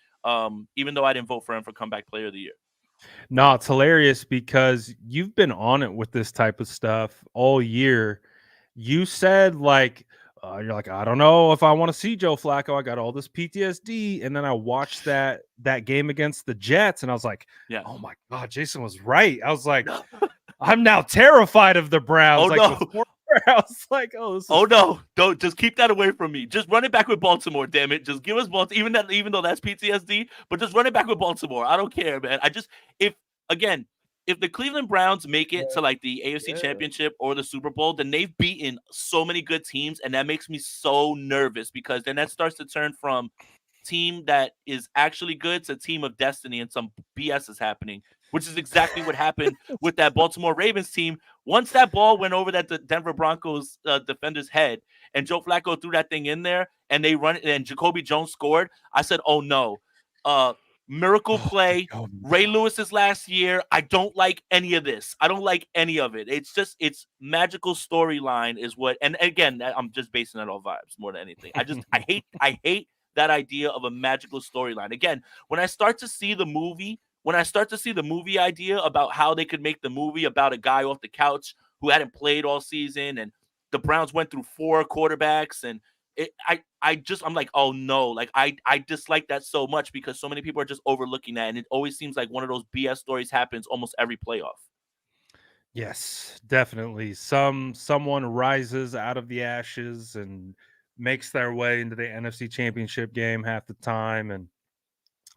Even though I didn't vote for him for comeback player of the year.
No, it's hilarious because you've been on it with this type of stuff all year. You said you're like, I don't know if I want to see Joe Flacco. I got all this PTSD, and then I watched that game against the Jets, and I was like,
Yeah.
oh my god, Jason was right. I was like,
No.
I'm now terrified of the
Oh
Browns. Like
no.
before, I was like, oh, this
Oh
is
no. Don't just keep that away from me. Just run it back with Baltimore, damn it. Just give us Baltimore, even though that's PTSD, but just run it back with Baltimore. I don't care, man. If again, if the Cleveland Browns make it to like the AFC
yeah.
Championship or the Super Bowl, then they've beaten so many good teams, and that makes me so nervous because then that starts to turn from team that is actually good to team of destiny and some BS is happening, which is exactly what happened with that Baltimore Ravens team. Once that ball went over that the Denver Broncos defender's head and Joe Flacco threw that thing in there and they run it and Jacoby Jones scored, I said, oh no. Uh, Miracle
Oh,
play.
Jacoby
Ray
Jones.
Lewis's last year. I don't like any of this. I don't like any of it. It's magical storyline is what. And again, I'm just basing it on vibes more than anything. I hate that idea of a magical storyline. Again, when I start to see the movie idea about how they could make the movie about a guy off the couch who hadn't played all season and the Browns went through four quarterbacks and I'm like, oh no, like I dislike that so much because so many people are just overlooking that and it always seems like one of those BS stories happens almost every playoff.
Yes, definitely. Someone rises out of the ashes and makes their way into the NFC Championship game half the time. And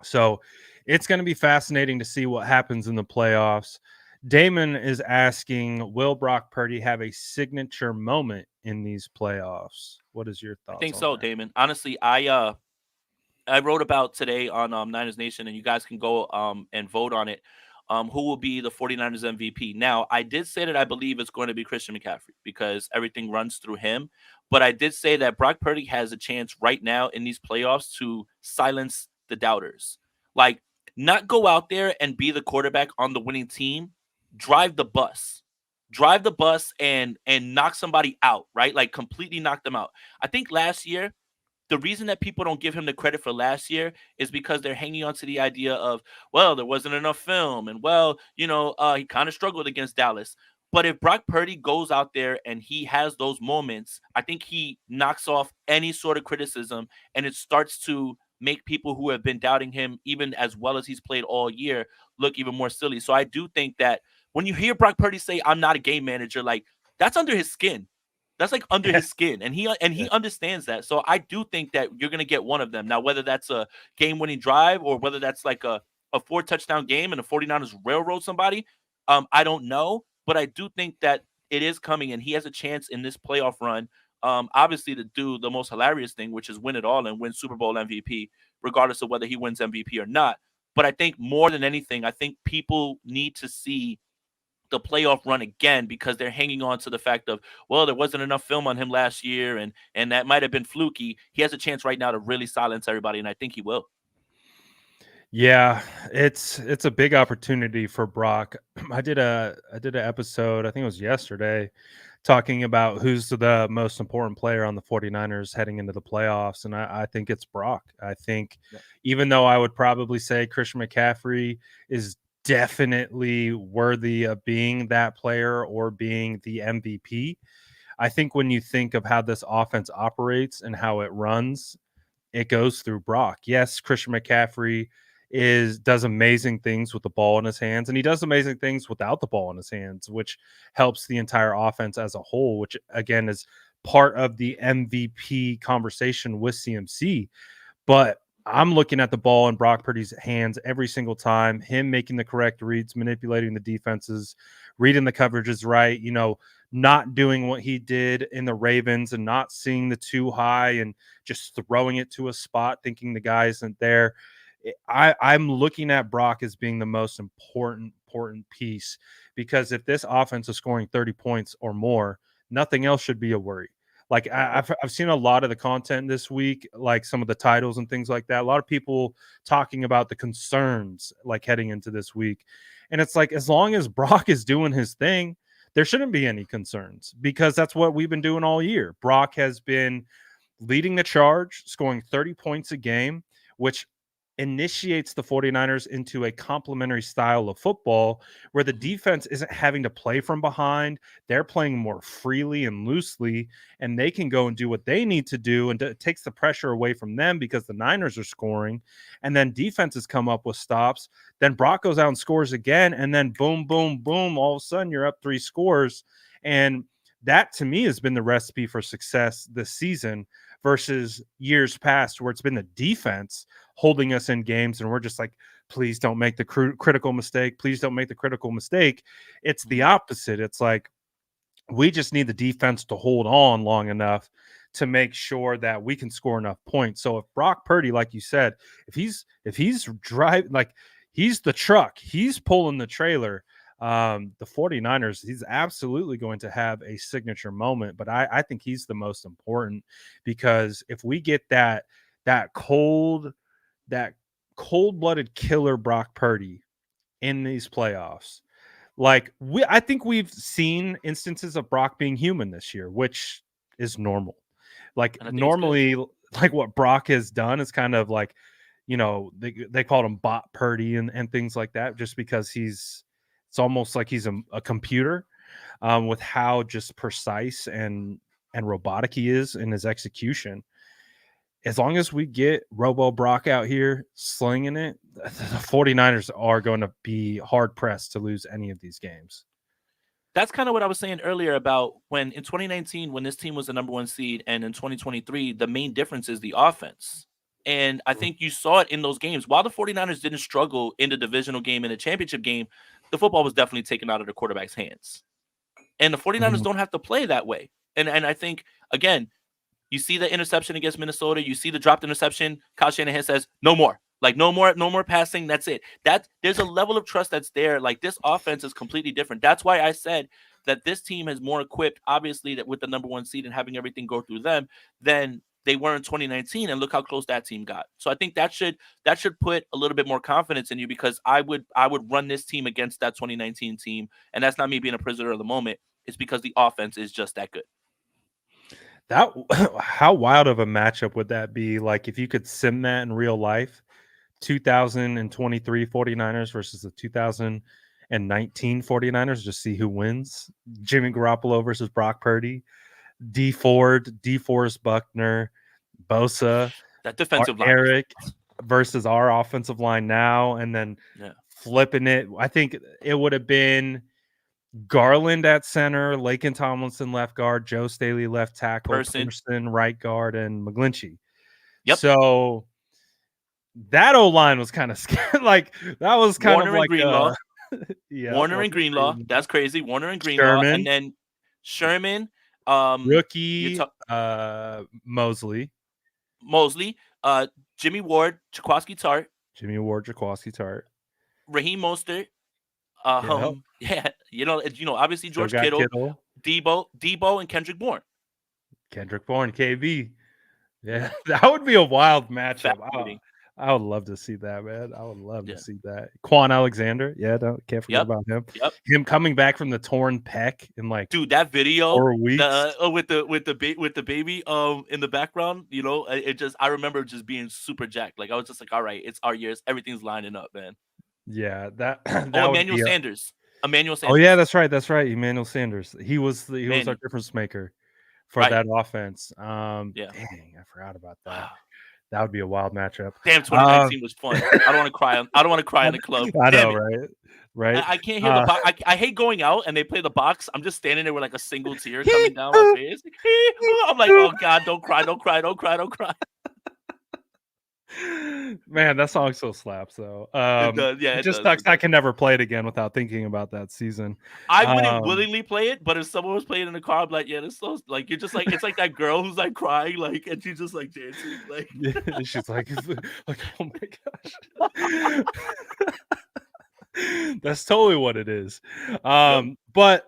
so it's going to be fascinating to see what happens in the playoffs. Damon is asking, will Brock Purdy have a signature moment in these playoffs? What is your
I
thoughts
think
on
so,
that?
Damon. Honestly, I wrote about today on Niners Nation, and you guys can go and vote on it. Who will be the 49ers MVP? Now, I did say that I believe it's going to be Christian McCaffrey because everything runs through him. But I did say that Brock Purdy has a chance right now in these playoffs to silence the doubters. Like, not go out there and be the quarterback on the winning team, drive the bus. Drive the bus and knock somebody out, right? Like completely knock them out. I think last year the reason that people don't give him the credit for last year is because they're hanging on to the idea of, well, there wasn't enough film, and well, he kind of struggled against Dallas. But if Brock Purdy goes out there and he has those moments, I think he knocks off any sort of criticism, and it starts to make people who have been doubting him, even as well as he's played all year, look even more silly. So I do think that when you hear Brock Purdy say, "I'm not a game manager," like that's under his skin. That's like under
Yeah,
his skin, and he
yeah.
understands that. So I do think that you're gonna get one of them. Now, whether that's a game-winning drive or whether that's like a four touchdown game and the 49ers railroad somebody, I don't know, but I do think that it is coming, and he has a chance in this playoff run. Obviously, to do the most hilarious thing, which is win it all and win Super Bowl MVP, regardless of whether he wins MVP or not. But I think more than anything, I think people need to see the playoff run again because they're hanging on to the fact of, well, there wasn't enough film on him last year, and that might have been fluky. He has a chance right now to really silence everybody, and I think he will.
Yeah, it's a big opportunity for Brock. I did an episode, I think it was yesterday, talking about who's the most important player on the 49ers heading into the playoffs. And I think it's Brock. I think
Yeah.
even though I would probably say Christian McCaffrey is definitely worthy of being that player or being the MVP, I think when you think of how this offense operates and how it runs, it goes through Brock. Yes, Christian McCaffrey does amazing things with the ball in his hands, and he does amazing things without the ball in his hands, which helps the entire offense as a whole, which again is part of the MVP conversation with CMC. But I'm looking at the ball in Brock Purdy's hands every single time, him making the correct reads, manipulating the defenses, reading the coverages right, not doing what he did in the Ravens and not seeing the too high and just throwing it to a spot, thinking the guy isn't there. I'm looking at Brock as being the most important piece because if this offense is scoring 30 points or more, nothing else should be a worry. Like I've seen a lot of the content this week, like some of the titles and things like that. A lot of people talking about the concerns like heading into this week, and it's like as long as Brock is doing his thing, there shouldn't be any concerns because that's what we've been doing all year. Brock has been leading the charge, scoring 30 points a game, which initiates the 49ers into a complementary style of football where the
Mhm.
defense isn't having to play from behind. They're playing more freely and loosely, and they can go and do what they need to do. And it takes the pressure away from them because the Niners are scoring. And then defenses come up with stops. Then Brock goes out and scores again. And then boom, boom, boom. All of a sudden, you're up 3 scores. And that to me has been the recipe for success this season versus years past where it's been the defense holding us in games and we're just like, please don't make the critical mistake. Please don't make the critical mistake. It's the
Mhm.
opposite. It's like we just need the defense to hold on long enough to make sure that we can score enough points. So if Brock Purdy, like you said, if he's driving, like he's the truck, he's pulling the trailer, the 49ers, he's absolutely going to have a signature moment. But I think he's the most important because if we get that cold that cold-blooded killer Brock Purdy in these playoffs. Like I think we've seen instances of Brock being human this year, which is normal. Like
And I think it's good.
normally, like what Brock has done is kind of like, they called him bot Purdy and things like that, just because it's almost like he's a computer with how just precise and robotic he is in his execution. As long as we get Robo Brock out here slinging it, the 49ers are going to be hard pressed to lose any of these games.
That's kind of what I was saying earlier about when in 2019, when this team was the number one seed, and in 2023, the main difference is the offense. And I
Mhm.
think you saw it in those games. While the 49ers didn't struggle in the divisional game and the championship game, the football was definitely taken out of the quarterback's hands. And the 49ers
Mhm.
don't have to play that way. And I think, again, you see the interception against Minnesota. You see the dropped interception. Kyle Shanahan says, "No more. Like no more passing. That's it." That there's a level of trust that's there. Like this offense is completely different. That's why I said that this team is more equipped, obviously, that with the number one seed and having everything go through them than they were in 2019. And look how close that team got. So I think that should put a little bit more confidence in you because I would run this team against that 2019 team, and that's not me being a prisoner of the moment. It's because the offense is just that good.
That how wild of a matchup would that be? Like if you could sim that in real life, 2023 49ers versus the 2019 49ers, just see who wins. Jimmy Garoppolo versus Brock Purdy, D Ford, DeForest Buckner, Bosa,
That
our
defensive line is
Eric versus our offensive line now, and then
yeah.
flipping it. I think it would have been Garland at center, Laken Tomlinson left guard, Joe Staley left tackle,
Person.
Person right guard, and McGlinchey.
Yep.
So that O line was kind of scary. Like that was kind of
Warner and
like
Greenlaw.
yeah,
Warner and Greenlaw.
Green,
That's crazy. Warner and Greenlaw. And
Sherman,
then Sherman, you
rookie,
talk
Mosley,
Mosley, Jimmy Ward, Jaquaski Tart,
Jimmy Ward, Jaquaski Tart.
Raheem Mostert,
Yep.
yeah, obviously
Still
George
got
Kittle,
Kittle,
Debo, and Kendrick Bourne.
Kendrick Bourne, KB. Yeah,
Yeah.
that would be a wild matchup.
Fascinating.
I would love to see that, man. I would love to
Yeah.
see that. Quan Alexander, yeah, can't forget
Yep.
about him.
Yep.
Him coming back from the torn pec in like
Dude, that video,
4 weeks.
the with the baby in the background, it just I remember just being super jacked. Like I was just like, all right, it's our years, everything's lining up, man.
Yeah, that
Oh,
that would
Emmanuel
be a.
Sanders. Emmanuel
Oh yeah,
Sanders.
that's right. Emmanuel Sanders. He was our
Manny.
difference maker for
Right.
that offense.
Yeah.
Dang, I forgot about that.
Wow.
That would be a wild matchup.
Damn,
Um,
2019 was fun. I don't want to cry. I don't want to cry in the club.
I
Damn
know,
it.
right? Right.
I can't hear the
Uh,
box. I hate going out and they play the box. I'm just standing there with like a single tear coming down my face. I'm like, oh God, don't cry, don't cry, don't cry, don't cry.
Man, that song still slaps though.
It does. Yeah,
It
it
just
does.
sucks
It
I
does.
can never play it again without thinking about that season.
I wouldn't
Um,
willingly play it, but if someone was playing in the car, I'm like, yeah, this so like you're just like it's like that girl who's like crying, like and she's just like dancing, like
yeah, she's like, oh my gosh. That's totally what it is.
yep.
But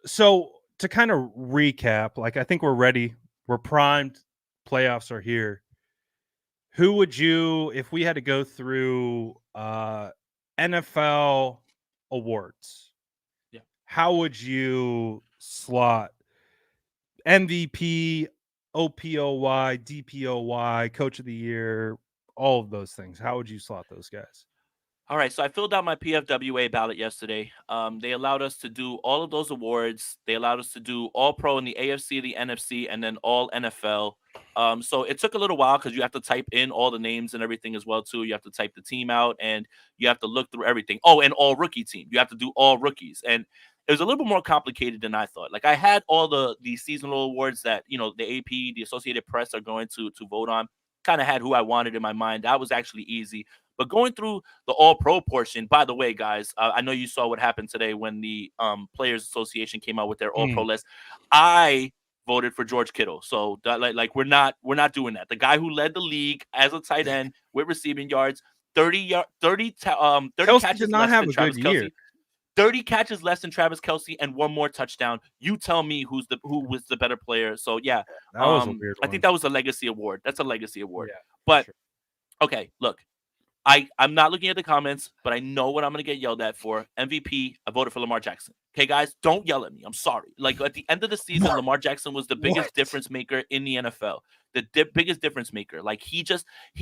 so to kind of recap, like I think we're ready, we're primed, playoffs are here. Who would you, if we had to go through NFL awards,
Yeah.
how would you slot MVP, OPOY, DPOY, Coach of the Year, all of those things? How would you slot those guys?
All right, so I filled out my PFWA ballot yesterday. They allowed us to do all of those awards. They allowed us to do All Pro in the AFC, the NFC, and then All NFL. So it took a little while because you have to type in all the names and everything as well too. You have to type the team out and you have to look through everything. Oh, and All Rookie team. You have to do all rookies, and it was a little bit more complicated than I thought. Like I had all the seasonal awards that the AP, the Associated Press are going to vote on. Kind of had who I wanted in my mind. That was actually easy. But going through the all pro portion, by the way, guys, I know you saw what happened today when the Players Association came out with their all pro
Mm.
list. I voted for George Kittle. So like we're not doing that. The guy who led the league as a tight end with receiving yards, 30
Kelsey did
catches
not
less
have
than
a good
Travis
year.
Kelsey. 30 catches less than Travis Kelsey and one more touchdown. You tell me who was the better player. So yeah,
That was a weird
I think
one.
that was a legacy award. That's a legacy award.
Yeah, for
But
sure.
okay, look, I'm not looking at the comments, but I know what I'm going to get yelled at for. MVP, I voted for Lamar Jackson. Okay, guys, don't yell at me. I'm sorry. Like at the end of the season,
What?
Lamar Jackson was the biggest
What?
difference maker in the NFL. The biggest difference maker. Like he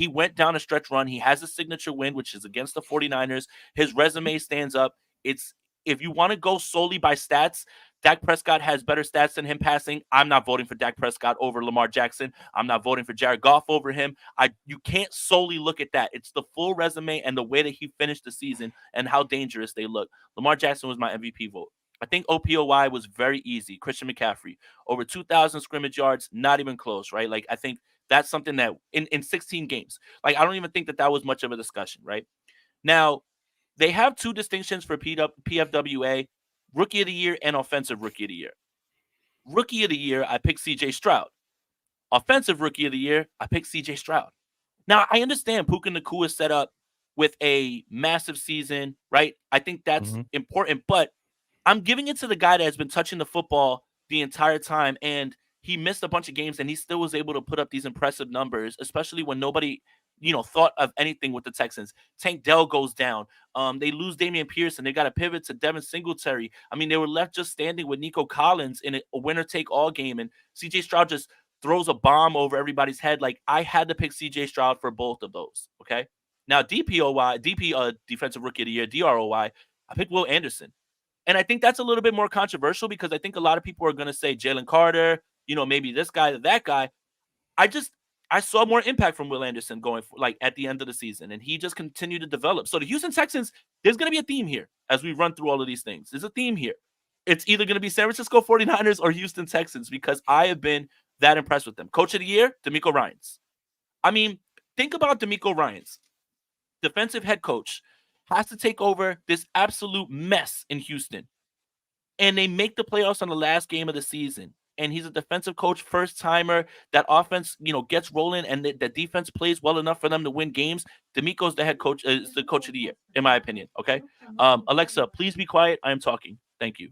went down a stretch run. He has a signature win, which is against the 49ers. His resume stands up. It's if you want to go solely by stats, Dak Prescott has better stats than him passing. I'm not voting for Dak Prescott over Lamar Jackson. I'm not voting for Jared Goff over him. You can't solely look at that. It's the full resume and the way that he finished the season and how dangerous they look. Lamar Jackson was my MVP vote. I think OPOY was very easy. Christian McCaffrey, over 2,000 scrimmage yards, not even close, right? Like, I think that's something that in 16 games, like, I don't even think that that was much of a discussion, right? Now, they have two distinctions for PFWA, Rookie of the Year and Offensive Rookie of the Year. Rookie of the Year, I picked CJ Stroud. Offensive Rookie of the Year, I picked CJ Stroud. Now, I understand Puka Nacua is set up with a massive season, right? I think that's
Mm-hmm.
important, but I'm giving it to the guy that has been touching the football the entire time, and he missed a bunch of games, and he still was able to put up these impressive numbers, especially when nobody, thought of anything with the Texans. Tank Dell goes down. They lose Damian Pierce, and they got to pivot to Devin Singletary. I mean, they were left just standing with Nico Collins in a winner-take-all game, and C.J. Stroud just throws a bomb over everybody's head. Like, I had to pick C.J. Stroud for both of those, okay? Now, Defensive Rookie of the Year, DROY, I picked Will Anderson. And I think that's a little bit more controversial because I think a lot of people are going to say Jalen Carter, maybe this guy, that guy. I saw more impact from Will Anderson going at the end of the season, and he just continued to develop. So the Houston Texans, there's going to be a theme here as we run through all of these things. There's a theme here. It's either going to be San Francisco 49ers or Houston Texans because I have been that impressed with them. Coach of the Year, DeMeco Ryans. I mean, think about DeMeco Ryans, defensive head coach, has to take over this absolute mess in Houston. And they make the playoffs on the last game of the season. And he's a defensive coach, first timer. That offense, gets rolling, and the defense plays well enough for them to win games. DeMeco's the head coach, is the coach of the year, in my opinion. Okay, Alexa, please be quiet. I am talking. Thank you.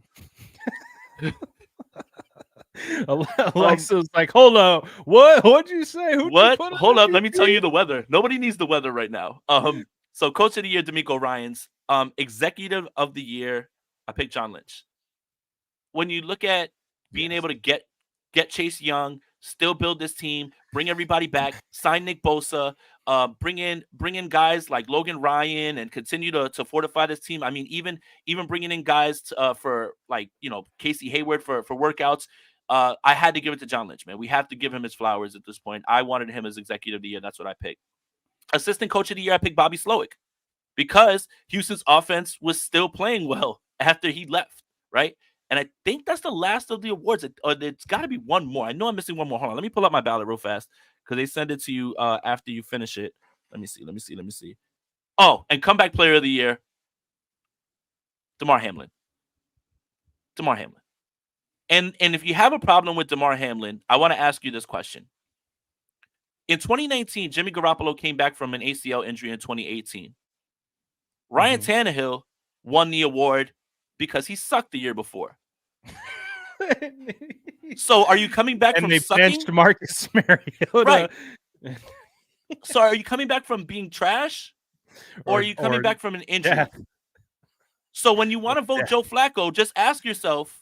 Alexa's like, hold on, what'd you say? Who'd you
What?
put
Hold up.
MVP?
Let me tell you the weather. Nobody needs the weather right now. So coach of the year, DeMeco Ryans. Executive of the year, I picked John Lynch. When you look at being able to get Chase Young, still build this team, bring everybody back, sign Nick Bosa, bring in guys like Logan Ryan, and continue to fortify this team. I mean, even bringing in guys for Casey Hayward for workouts. I had to give it to John Lynch, man. We have to give him his flowers at this point. I wanted him as executive of the year. That's what I picked. Assistant coach of the year, I picked Bobby Slowick because Houston's offense was still playing well after he left, right? And I think that's the last of the awards. It's got to be one more. I know I'm missing one more. Hold on. Let me pull up my ballot real fast because they send it to you after you finish it. Let me see. Oh, and comeback player of the year, Damar Hamlin. And if you have a problem with Damar Hamlin, I want to ask you this question. In 2019, Jimmy Garoppolo came back from an ACL injury in 2018. Ryan Tannehill won the award because he sucked the year before. So are you coming back from sucking?
And they benched Marcus Mariota.
Right. So are you coming back from being trash? Or are you coming back from an injury?
Death.
So when you want to vote Joe Flacco, just ask yourself,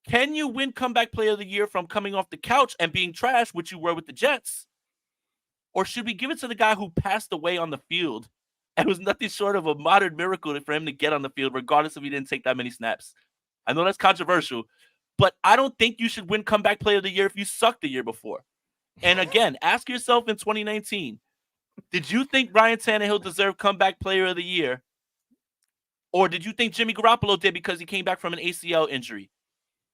can you win comeback player of the year from coming off the couch and being trash, which you were with the Jets? Or should we give it to the guy who passed away on the field? And it was nothing short of a modern miracle for him to get on the field, regardless if he didn't take that many snaps. I know that's controversial, but I don't think you should win comeback player of the year if you sucked the year before. And again, ask yourself in 2019, did you think Ryan Tannehill deserved comeback player of the year? Or did you think Jimmy Garoppolo did because he came back from an ACL injury?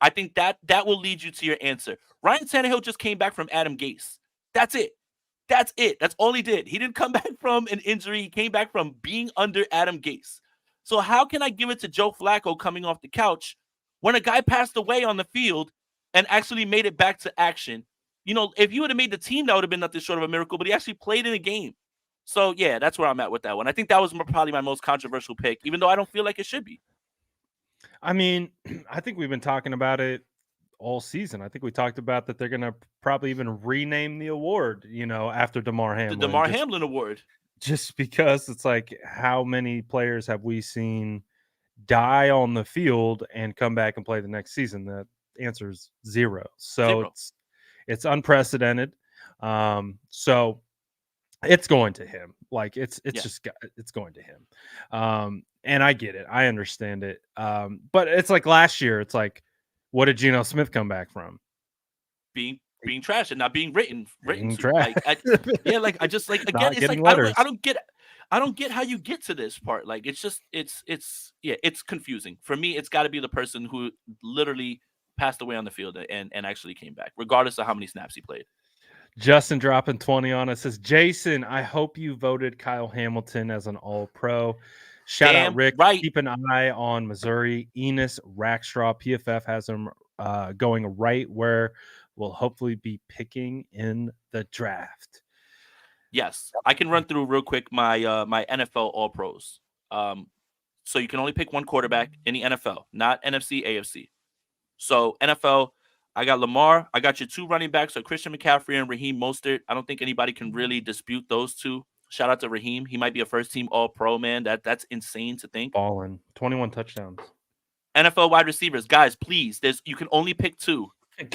I think that will lead you to your answer. Ryan Tannehill just came back from Adam Gase. That's it. That's all he did. He didn't come back from an injury. He came back from being under Adam Gase. So how can I give it to Joe Flacco coming off the couch when a guy passed away on the field and actually made it back to action? If you would have made the team, that would have been nothing short of a miracle, but he actually played in a game. So, yeah, that's where I'm at with that one. I think that was probably my most controversial pick, even though I don't feel like it should be.
I mean, I think we've been talking about it all season. I think we talked about that they're going to probably even rename the award, after Damar Hamlin.
The Damar Hamlin Award.
Just because it's like, how many players have we seen die on the field and come back and play the next season? The answer is zero. So it's unprecedented. So it's going to him. Like it's going to him. And I get it. I understand it. But it's like last year, it's like, what did Geno Smith come back from?
Being trash and not being written
trash.
I just again, it's like I I don't get how you get to this part. Like it's just it's confusing. For me, it's got to be the person who literally passed away on the field and actually came back, regardless of how many snaps he played.
Justin dropping 20 on us says, Jason, I hope you voted Kyle Hamilton as an all-pro. Shout out
Damn
Rick.
right.
Keep an eye on Missouri. Enos Rackstraw. PFF has him going right where we'll hopefully be picking in the draft.
Yes, I can run through real quick my my NFL All Pros. So you can only pick one quarterback in the NFL, not NFC, AFC. So NFL, I got Lamar. I got your two running backs, so Christian McCaffrey and Raheem Mostert. I don't think anybody can really dispute those two. Shout out to Raheem. He might be a first team All Pro, man. That's insane to think.
Ballin. 21 touchdowns.
NFL wide receivers, guys, please. You can only pick two.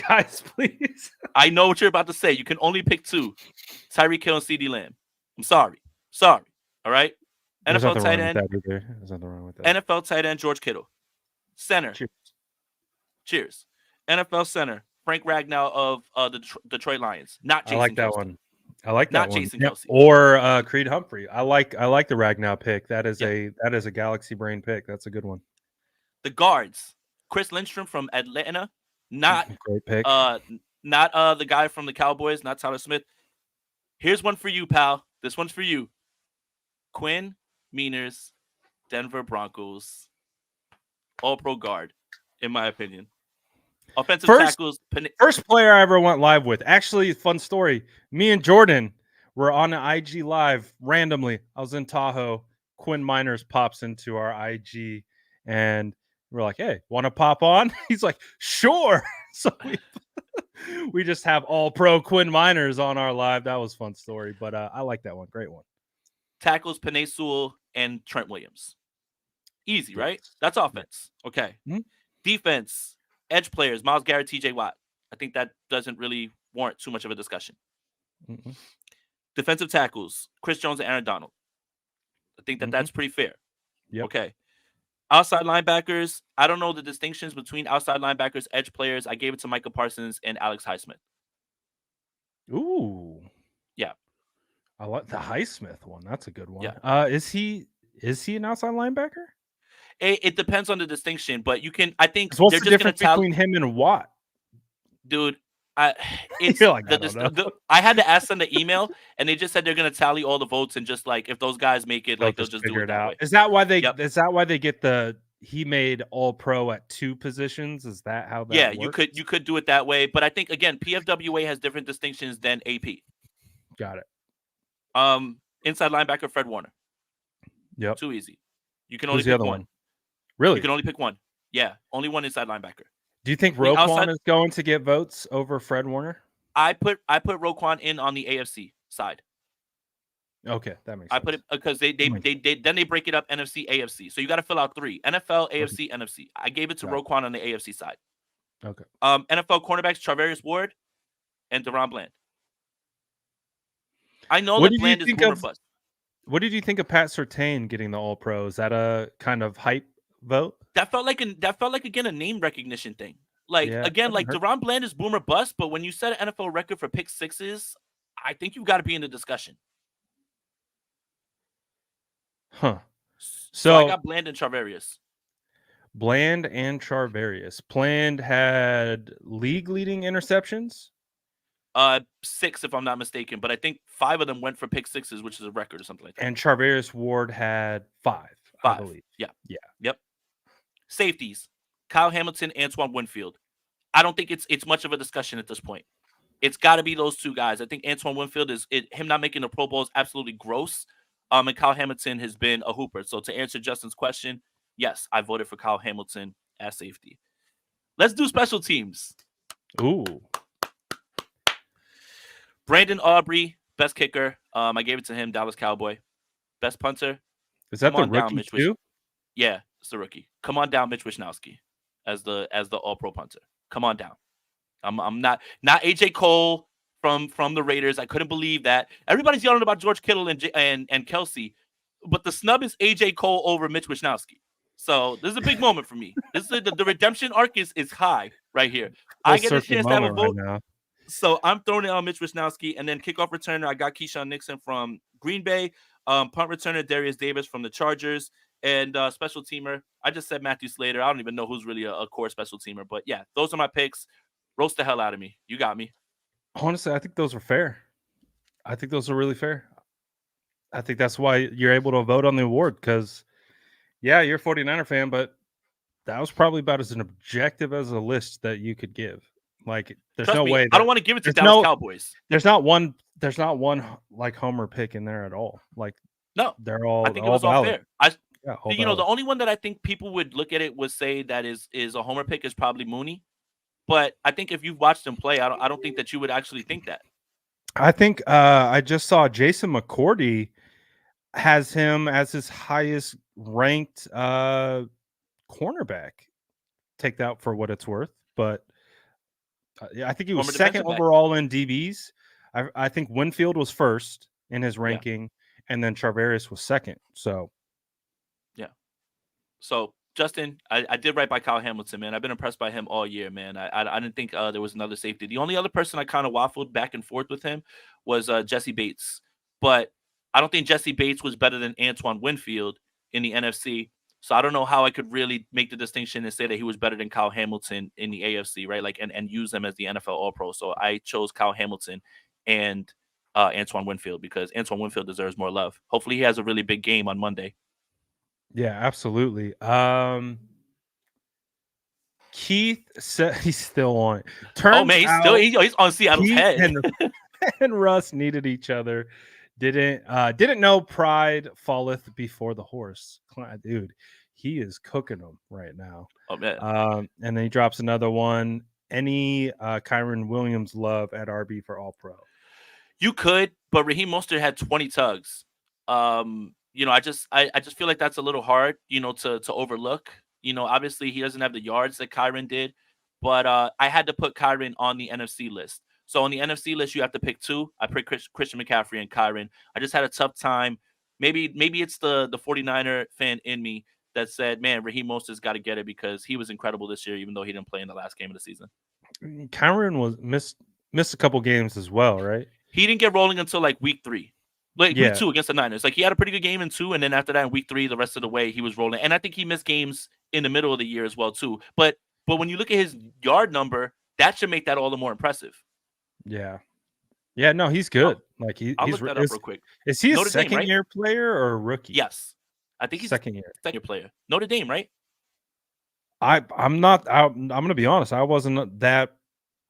Guys, please.
I know what you're about to say. You can only pick two. Tyreek Hill and CeeDee Lamb. I'm sorry. All right.
There's
NFL tight end.
There's nothing wrong with that.
NFL tight end George Kittle. Center. Cheers. NFL center Frank Ragnow of the Detroit Lions. Not Jason
I like that
Kelce.
one. I like that
Not
one.
Jason Kelce.
Or Creed Humphrey. I like the Ragnow pick. That is
Yep.
a galaxy brain pick. That's a good one.
The guards. Chris Lindstrom from Atlanta. Not
great pick.
Not the guy from the Cowboys, not Tyler Smith. Here's one for you, pal. This one's for you. Quinn Meaners, Denver Broncos. All-pro guard, in my opinion. Offensive tackles.
First player I ever went live with. Actually, fun story. Me and Jordan were on an IG live randomly. I was in Tahoe. Quinn Miners pops into our IG, and we're like, "Hey, want to pop on?" He's like, "Sure." So we just have all pro Quinn Miners on our live. That was a fun story, but I like that one. Great one.
Tackles, Penei Sewell and Trent Williams. Easy, right? That's offense. Okay.
Mm-hmm.
Defense, edge players, Myles Garrett, TJ Watt. I think that doesn't really warrant too much of a discussion.
Mm-hmm.
Defensive tackles, Chris Jones and Aaron Donald. I think that that's pretty fair.
Yep.
Okay. Outside linebackers, I don't know the distinctions between outside linebackers, edge players. I gave it to Micah Parsons and Alex Highsmith.
Ooh.
Yeah.
I like the Highsmith one. That's a good one.
Yeah.
Is he an outside linebacker?
It depends on the distinction, but you can. I think
what's
they're
the
just
difference
going to
between him and Watt?
Dude, it's
You're like, I don't know.
I had to ask them the email, and they just said they're going to tally all the votes and just like if those guys make it, like they'll just do it that way.
Is that why they? Yep. Is that why they get he made all pro at two positions? Is that how that works?
You could do it that way, but I think again PFWA has different distinctions than AP.
Got it.
Inside linebacker Fred Warner.
Yep.
Too easy. You can only pick one.
Really?
You can only pick one. Yeah, only one inside linebacker.
Do you think Roquan is going to get votes over Fred Warner?
I put Roquan in on the AFC side.
Okay, that makes sense.
I put it because they then they break it up NFC, AFC. So you got to fill out three: NFL, AFC, NFC. I gave it to Roquan on the AFC side.
Okay.
NFL cornerbacks: Charvarius Ward and Deron Bland. I know that Bland is boomer bust.
What did you think of Pat Surtain getting the All Pro? Is that a kind of hype vote?
That felt like again a name recognition thing. Like again, like Deron Bland is boomer bust, but when you set an NFL record for pick sixes, I think you've got to be in the discussion.
Huh.
So I got Bland and Charvarius.
Bland and Charvarius. Bland had league leading interceptions.
6 if I'm not mistaken, but I think 5 of them went for pick sixes, which is a record or something like that.
And Charvarius Ward had 5, I believe.
Yeah. Yep. Safeties: Kyle Hamilton, Antoine Winfield. I don't think it's much of a discussion at this point. It's got to be those two guys. I think Antoine Winfield him not making the Pro Bowl is absolutely gross. And Kyle Hamilton has been a hooper. So to answer Justin's question, yes, I voted for Kyle Hamilton as safety. Let's do special teams.
Ooh.
Brandon Aubrey, best kicker. I gave it to him, Dallas Cowboy. Best punter.
Is that the rookie too?
Yeah, it's the rookie. Come on down, Mitch Wishnowsky, as the All-Pro punter. Come on down. I'm not AJ Cole from the Raiders. I couldn't believe that. Everybody's yelling about George Kittle and Kelce, but the snub is AJ Cole over Mitch Wishnowsky. So this is a big moment for me. This is the redemption arc is high right here. I get a chance to have a vote. Right, so I'm throwing it on Mitch Wishnowsky, and then kickoff returner, I got Keyshawn Nixon from Green Bay. Punt returner Darius Davis from the Chargers, and special teamer. I just said Matthew Slater. I don't even know who's really a core special teamer, but yeah, those are my picks. Roast the hell out of me. You got me.
Honestly, I think those are fair. I think those are really fair. I think that's why you're able to vote on the award because, yeah, you're a 49er fan, but that was probably about as an objective as a list that you could give. Like, there's
Trust
no
me,
way
I don't
that
want to give it to
there's
Dallas
no
Cowboys.
there's not one like homer pick in there at all. Like
No,
they're
I think it was all
valid.
fair.
Yeah, all
The
valid.
only one that I think people would look at it would say that is a homer pick is probably Mooney. But I think if you've watched him play, I don't think that you would actually think that.
I think I just saw Jason McCourty has him as his highest ranked cornerback. Take that for what it's worth, but yeah, I think he was
Former
second
defensive back.
overall in DBs. I think Winfield was first in his
Yeah.
ranking, and then Charvarius was second. So,
Yeah. So Justin, I did right by Kyle Hamilton, man. I've been impressed by him all year, man. I didn't think there was another safety. The only other person I kind of waffled back and forth with him was Jesse Bates, but I don't think Jesse Bates was better than Antoine Winfield in the NFC. So I don't know how I could really make the distinction and say that he was better than Kyle Hamilton in the AFC, right? Like and use them as the NFL All Pro. So I chose Kyle Hamilton and Antoine Winfield because Antoine Winfield deserves more love. Hopefully he has a really big game on Monday.
yeah, absolutely. Keith said he's still on it.
Oh
Turns
man,
out
he's on Seattle's
Keith
head.
and Russ needed each other. Didn't know pride falleth before the horse. Dude, he is cooking them right now.
Oh man.
And then he drops another one. Any Kyron Williams love at RB for All Pro?
You could, but Raheem Mostert had 20 tugs. I just feel like that's a little hard, to overlook. Obviously he doesn't have the yards that Kyron did, but I had to put Kyron on the NFC list. So on the NFC list, you have to pick two. I picked Christian McCaffrey and Kyron. I just had a tough time. Maybe it's the 49er fan in me that said, man, Raheem Mostert's got to get it because he was incredible this year, even though he didn't play in the last game of the season.
Kyron was missed a couple games as well, right?
He didn't get rolling until like week 3. Like
Yeah.
week 2 against the Niners. Like he had a pretty good game in 2, and then after that in week 3, the rest of the way he was rolling. And I think he missed games in the middle of the year as well too. But when you look at his yard number, that should make that all the more impressive.
Yeah. Yeah, no, he's good.
I'll
he's
look that up real quick.
Is he a
Notre Dame,
second
right?
year player or a rookie?
Yes. I think he's
second year.
Second year player. Notre Dame, right?
I'm gonna be honest. I wasn't that.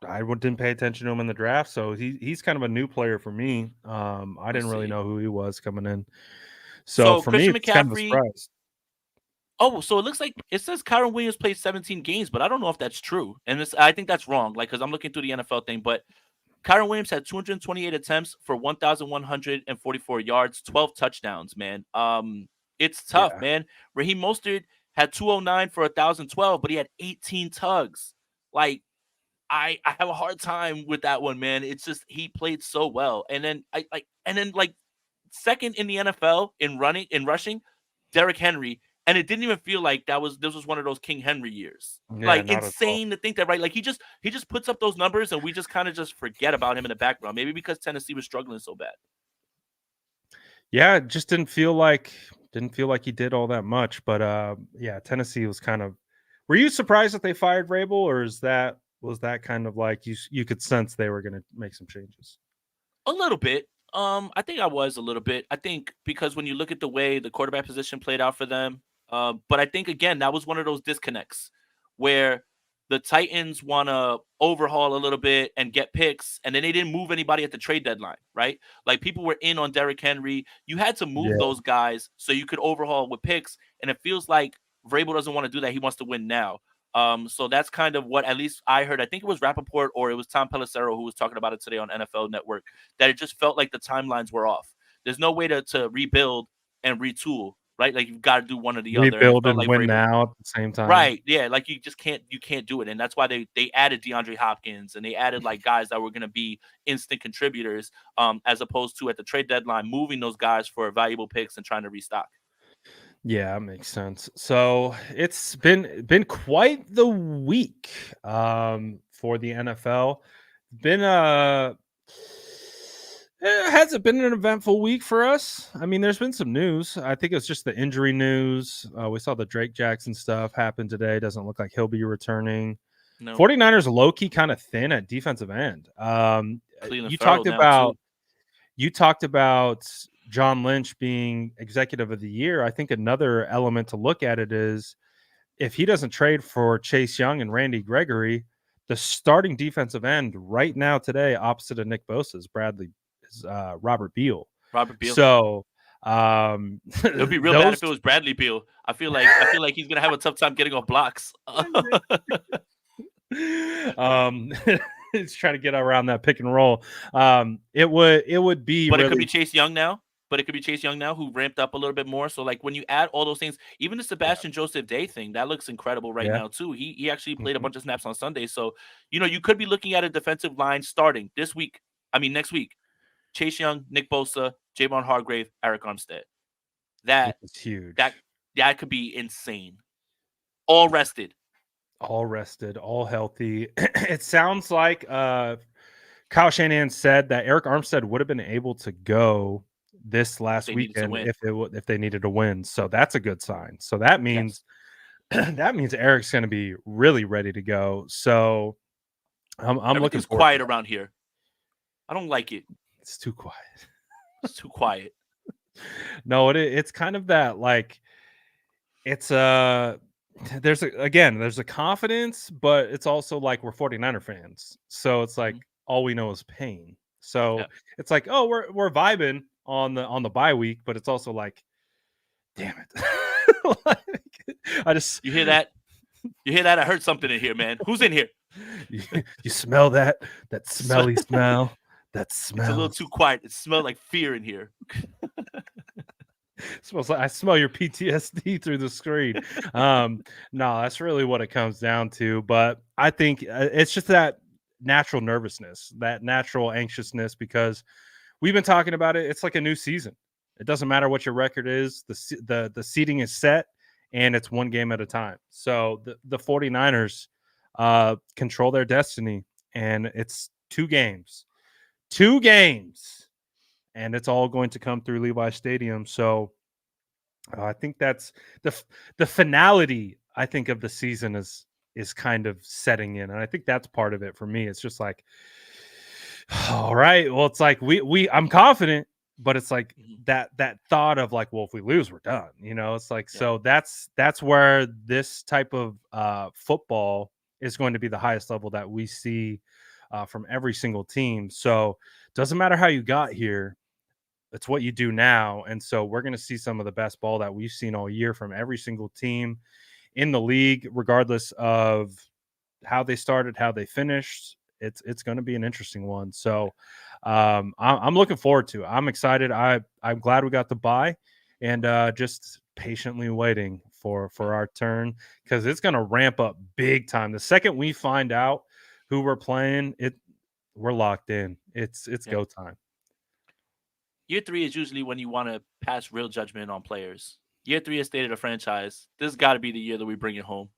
Didn't pay attention to him in the draft, so he's kind of a new player for me. I didn't really know who he was coming in. So for
Christian
me, it's kind of a
McCaffrey.
surprise.
Oh, so it looks like it says Kyron Williams played 17 games, but I don't know if that's true. And I think that's wrong. Like, because I'm looking through the NFL thing, but Kyron Williams had 228 attempts for 1,144 yards, 12 touchdowns. Man, it's tough, man. Raheem Mostert had 209 for 1,012, but he had 18 tugs. Like, I have a hard time with that one, man. It's just he played so well, and then second in the NFL in rushing, Derrick Henry. And it didn't even feel like this was one of those King Henry years.
Yeah,
like insane to think that, right? Like he just puts up those numbers and we just kind of just forget about him in the background. Maybe because Tennessee was struggling so bad.
Yeah, it just didn't feel like he did all that much. But yeah, Tennessee was kind of. Were you surprised that they fired Vrabel, or was that kind of like you could sense they were going to make some changes?
A little bit. I think I was a little bit. I think because when you look at the way the quarterback position played out for them. But I think, again, that was one of those disconnects where the Titans want to overhaul a little bit and get picks, and then they didn't move anybody at the trade deadline, right? Like people were in on Derrick Henry. You had to move those guys so you could overhaul with picks, and it feels like Vrabel doesn't want to do that. He wants to win now. So that's kind of what at least I heard. I think it was Rappaport or it was Tom Pelissero who was talking about it today on NFL Network, that it just felt like the timelines were off. There's no way to rebuild and retool. Right, like you've got to do one or the other.
Rebuild and win now at the same time.
Right, yeah, like you just can't do it, and that's why they added DeAndre Hopkins and they added like guys that were going to be instant contributors, as opposed to at the trade deadline moving those guys for valuable picks and trying to restock.
Yeah, that makes sense. So it's been quite the week for the NFL. It hasn't been an eventful week for us. I mean, there's been some news. I think it's just the injury news. We saw the Drake Jackson stuff happen today. Doesn't look like he'll be returning.
No,
49ers low key kind of thin at defensive end.
Cleveland
You
Farrell
talked
now too.
about you talked about John Lynch being executive of the year. I think another element to look at it is if he doesn't trade for Chase Young and Randy Gregory, the starting defensive end right now today, opposite of Nick Bosa, is Robert Beal.
Robert Beal.
So
It would be real bad
those
if it was Bradley Beal. I feel like he's gonna have a tough time getting off blocks.
um he's trying to get around that pick and roll. It would be
But it could be
really
Chase Young now. But it could be Chase Young now, who ramped up a little bit more. So like when you add all those things, even the Sebastian Joseph Day thing, that looks incredible right
yeah.
now too. He actually played a
Mhm.
bunch of snaps on Sunday. So you could be looking at a defensive line starting this week. I mean next week. Chase Young, Nick Bosa, Javon Hargrave, Eric Armstead.
Which
That
is huge.
that that could be insane. All rested
All rested, all healthy. It sounds like Kyle Shanahan said that Eric Armstead would have been able to go this
if
last
they needed to
weekend
win.
if they needed to win. So that's a good sign. So that
Yes.
means that means Eric's going to be really ready to go. So I'm looking
Everything's
forward to
quiet
that.
around here. I don't like it.
It's too quiet.
It's too quiet.
No, it's kind of that like it's there's a confidence, but it's also like we're 49er fans. So it's like
Mhm.
all we know is pain. So
Yeah.
it's like, oh, we're vibing on the bye week, but it's also like, damn it. Like, I just
You hear that? You hear that? I heard something in here, man. Who's in here?
you, you smell that
Sm-
smelly smell. That
It's a little
smells
too quiet. It smells like fear in here.
smells like I smell your PTSD through the screen. Um, no, that's really what it comes down to. But I think it's just that natural nervousness, that natural anxiousness, because we've been talking about it. It's like a new season. It doesn't matter what your record is. The seating is set, and it's one game at a time. So the 49ers control their destiny, and it's two games, and it's all going to come through Levi Stadium. So I think that's the finality. I think of the season is kind of setting in, and I think that's part of it for me. It's just like, all right, well, it's like we I'm confident, but it's like
Mhm.
that thought of like, well, if we lose, we're done. It's like
Yeah.
so that's where this type of football is going to be the highest level that we see from every single team. So doesn't matter how you got here, it's what you do now. And so we're going to see some of the best ball that we've seen all year from every single team in the league, regardless of how they started, how they finished. It's going to be an interesting one. So I'm looking forward to it. I'm excited. I'm glad we got the bye, and just patiently waiting
Yeah.
for our turn, because it's going to ramp up big time. The second we find out who we're playing, we're locked in. It's
Yeah.
go time.
Year three is usually when you want to pass real judgment on players. Year three is state of the franchise. This has got to be the year that we bring it home.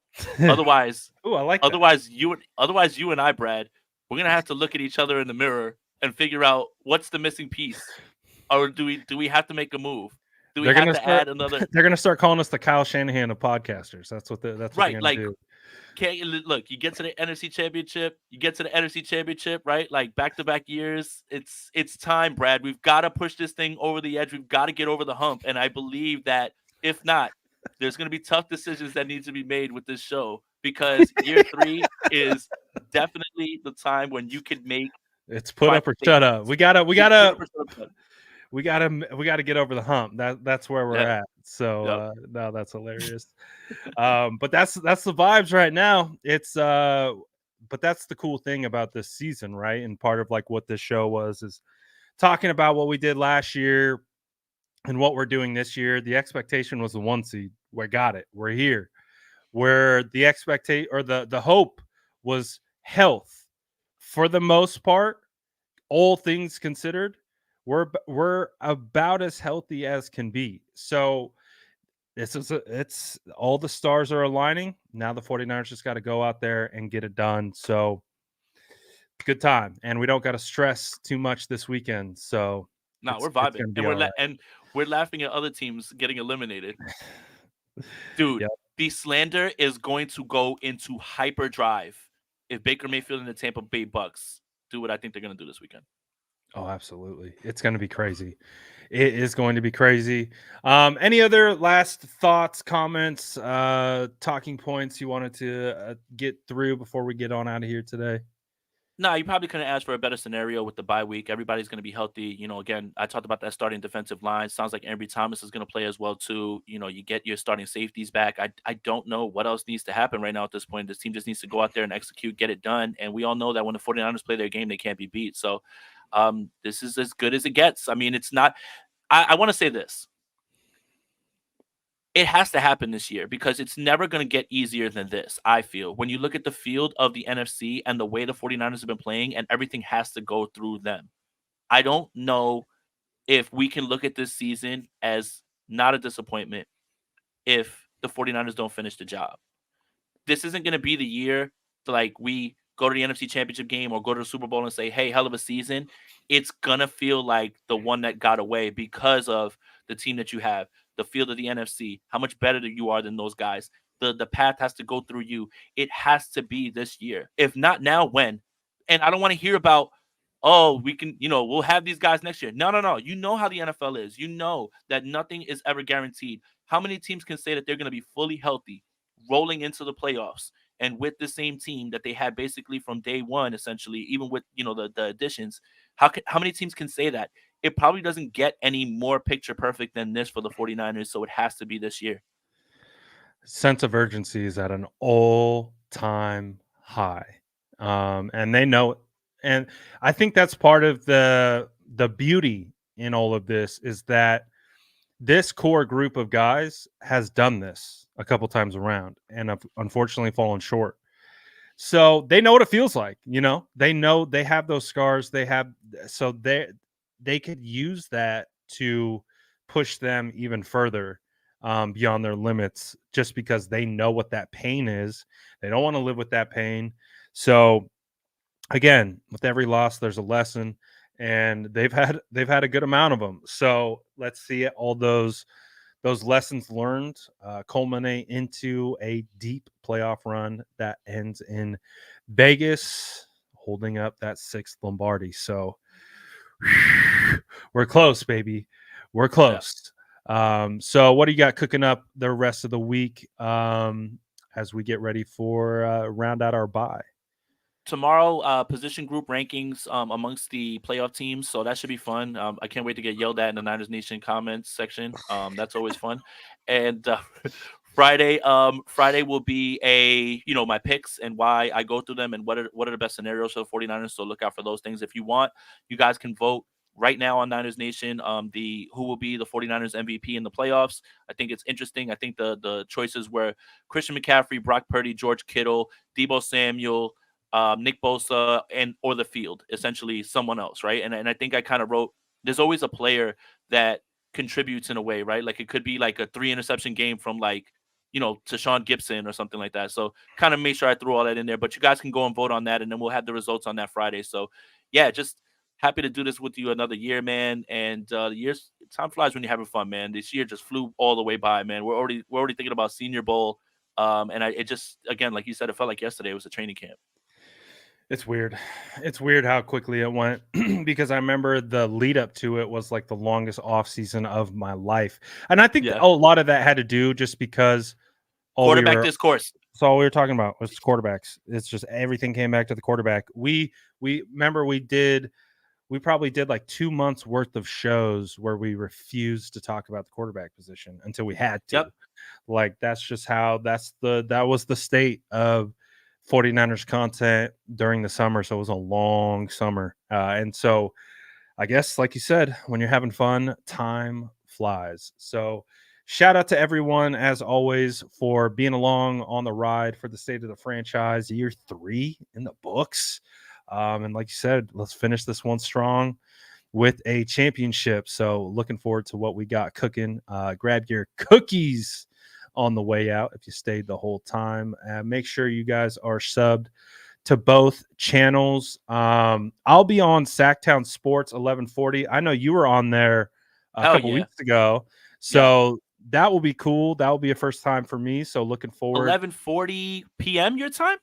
Otherwise,
Ooh, I like that.
otherwise you and I, Brad, we're gonna have to look at each other in the mirror and figure out what's the missing piece, or do we have to make a move? Do we
They're
have
gonna
to
start.
add another?
They're gonna start calling us the Kyle Shanahan of podcasters. That's what they're
Right,
gonna
like
do.
can't look. You get to the NFC Championship. You get to the NFC Championship, right? Like back to back years. It's time, Brad. We've got to push this thing over the edge. We've got to get over the hump. And I believe that if not, there's going to be tough decisions that need to be made with this show because year three is definitely the time when you can make
It's put
final
up or shut up.
statements.
We gotta we
It's put up
gotta
or shut up.
we gotta we gotta get over the hump. That's where we're
Yeah.
at. So
Yep.
no, that's hilarious. But that's the vibes right now. But that's the cool thing about this season, right? And part of like what this show was is talking about what we did last year and what we're doing this year. The expectation was the 1 seed. We got it. We're here. Where the expectation or the hope was health. For the most part, all things considered, we're about as healthy as can be. So it's all the stars are aligning. Now the 49ers just got to go out there and get it done. So good time, and we don't got to stress too much this weekend, so
No, we're
it's
vibing,
gonna be
and
all right.
we're laughing at other teams getting eliminated. Dude,
Yep.
the slander is going to go into hyperdrive if Baker Mayfield and the Tampa Bay Bucks do what I think they're going to do this weekend.
Oh, absolutely. It's gonna be crazy. It is going to be crazy. Any other last thoughts, comments, talking points you wanted to get through before we get on out of here today?
No, you probably couldn't ask for a better scenario with the bye week. Everybody's going to be healthy. Again, I talked about that starting defensive line. Sounds like Ambry Thomas is going to play as well too. You get your starting safeties back. I don't know what else needs to happen right now at this point. This team just needs to go out there and execute, get it done. And we all know that when the 49ers play their game, they can't be beat. So this is as good as it gets. I mean, it's not. I want to say this. It has to happen this year because it's never going to get easier than this, I feel. When you look at the field of the NFC and the way the 49ers have been playing, and everything has to go through them. I don't know if we can look at this season as not a disappointment if the 49ers don't finish the job. This isn't going to be the year to like we go to the NFC Championship game or go to the Super Bowl and say, "Hey, hell of a season." It's going to feel like the one that got away because of the team that you have, the field of the NFC, how much better you are than those guys. The path has to go through you. It has to be this year. If not now, when? And I don't want to hear about, oh, we can, we'll have these guys next year. No, no, no. You know how the NFL is. You know that nothing is ever guaranteed. How many teams can say that they're going to be fully healthy rolling into the playoffs and with the same team that they had basically from day one, essentially, even with the additions? How many teams can say that? It probably doesn't get any more picture perfect than this for the 49ers, so it has to be this year.
Sense of urgency is at an all-time high, and they know it. And I think that's part of the beauty in all of this is that this core group of guys has done this a couple times around and have unfortunately fallen short. So they know what it feels like, They know they have those scars. So they could use that to push them even further beyond their limits, just because they know what that pain is. They don't want to live with that pain. So again, with every loss, there's a lesson, and they've had a good amount of them. So let's see it. All those lessons learned culminate into a deep playoff run that ends in Vegas, holding up that sixth Lombardi. So we're close, baby. We're
Yeah.
close. So what do you got cooking up the rest of the week as we get ready for round out our bye?
Tomorrow, position group rankings amongst the playoff teams, so that should be fun. I can't wait to get yelled at in the Niners Nation comments section. That's always fun. And Friday will be my picks and why I go through them and what are the best scenarios for the 49ers. So look out for those things. If you want, you guys can vote right now on Niners Nation. The who will be the 49ers MVP in the playoffs. I think it's interesting. I think the choices were Christian McCaffrey, Brock Purdy, George Kittle, Debo Samuel, Nick Bosa, and or the field, essentially someone else, right? And I think I kind of wrote, there's always a player that contributes in a way, right? Like it could be like a 3 interception game from to Sean Gibson or something like that. So kind of make sure I threw all that in there. But you guys can go and vote on that, and then we'll have the results on that Friday. So yeah, just happy to do this with you another year, man. And the years time flies when you're having fun, man. This year just flew all the way by, man. We're already thinking about Senior Bowl. And it just, again, like you said, it felt like yesterday. It was a training camp.
It's weird. It's weird how quickly it went because I remember the lead up to it was like the longest off season of my life. And I think
Yeah.
a lot of that had to do just because all we
Quarterback
were
discourse.
so all we were talking about was quarterbacks. It's just everything came back to the quarterback. We remember we probably did like 2 months worth of shows where we refused to talk about the quarterback position until we had to.
Yep.
Like that was the state of 49ers content during the summer. So it was a long summer. And so I guess, like you said, when you're having fun, time flies. So shout out to everyone, as always, for being along on the ride for the state of the franchise. Year 3 in the books. And like you said, let's finish this one strong with a championship. So looking forward to what we got cooking. Grab your cookies on the way out if you stayed the whole time. Make sure you guys are subbed to both channels. I'll be on Sacktown Sports 1140. I know you were on there a
Hell
couple
yeah.
weeks ago,
Yeah.
so that will be cool. That will be a first time for me. So looking forward.
11:40 p.m. your time?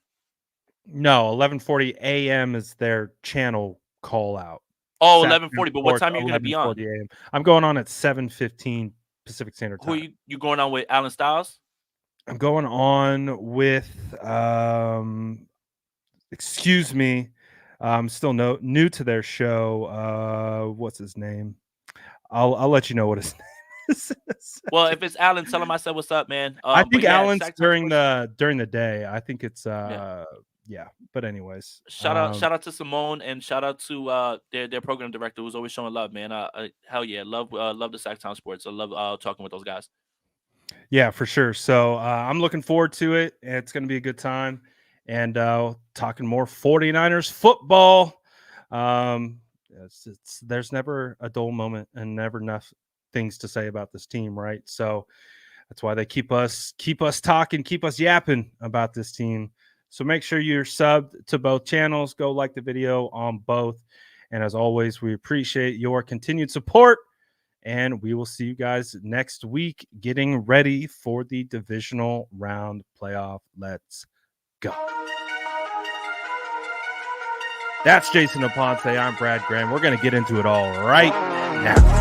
No, 11:40 a.m. is their channel call out.
Oh,
Sacktown
11:40. But what
Sports
time are you gonna be on?
11:40 a.m. I'm going on at 7:15 Pacific Standard
Who are
Time.
you going on with Alan Styles?
I'm going on with excuse me. I'm still new to their show. What's his name? I'll let you know what his name is.
Well, if it's Alan, tell him I said what's up, man.
I
But
think
yeah,
Alan's
Sacktown Sports.
during the day. I think it's
Yeah.
yeah. But anyways,
Shout out to Simone and shout out to their program director who's always showing love, man. Hell yeah, love the Sacktown Sports. I love talking with those guys.
yeah, for sure. So I'm looking forward to it. It's going to be a good time. And talking more 49ers football. There's never a dull moment and never enough things to say about this team, right? So that's why they keep us talking, keep us yapping about this team. So make sure you're subbed to both channels. Go like the video on both. And as always, we appreciate your continued support. And we will see you guys next week getting ready for the divisional round playoff. Let's go. That's Jason Aponte. I'm Brad Graham. We're going to get into it all right now.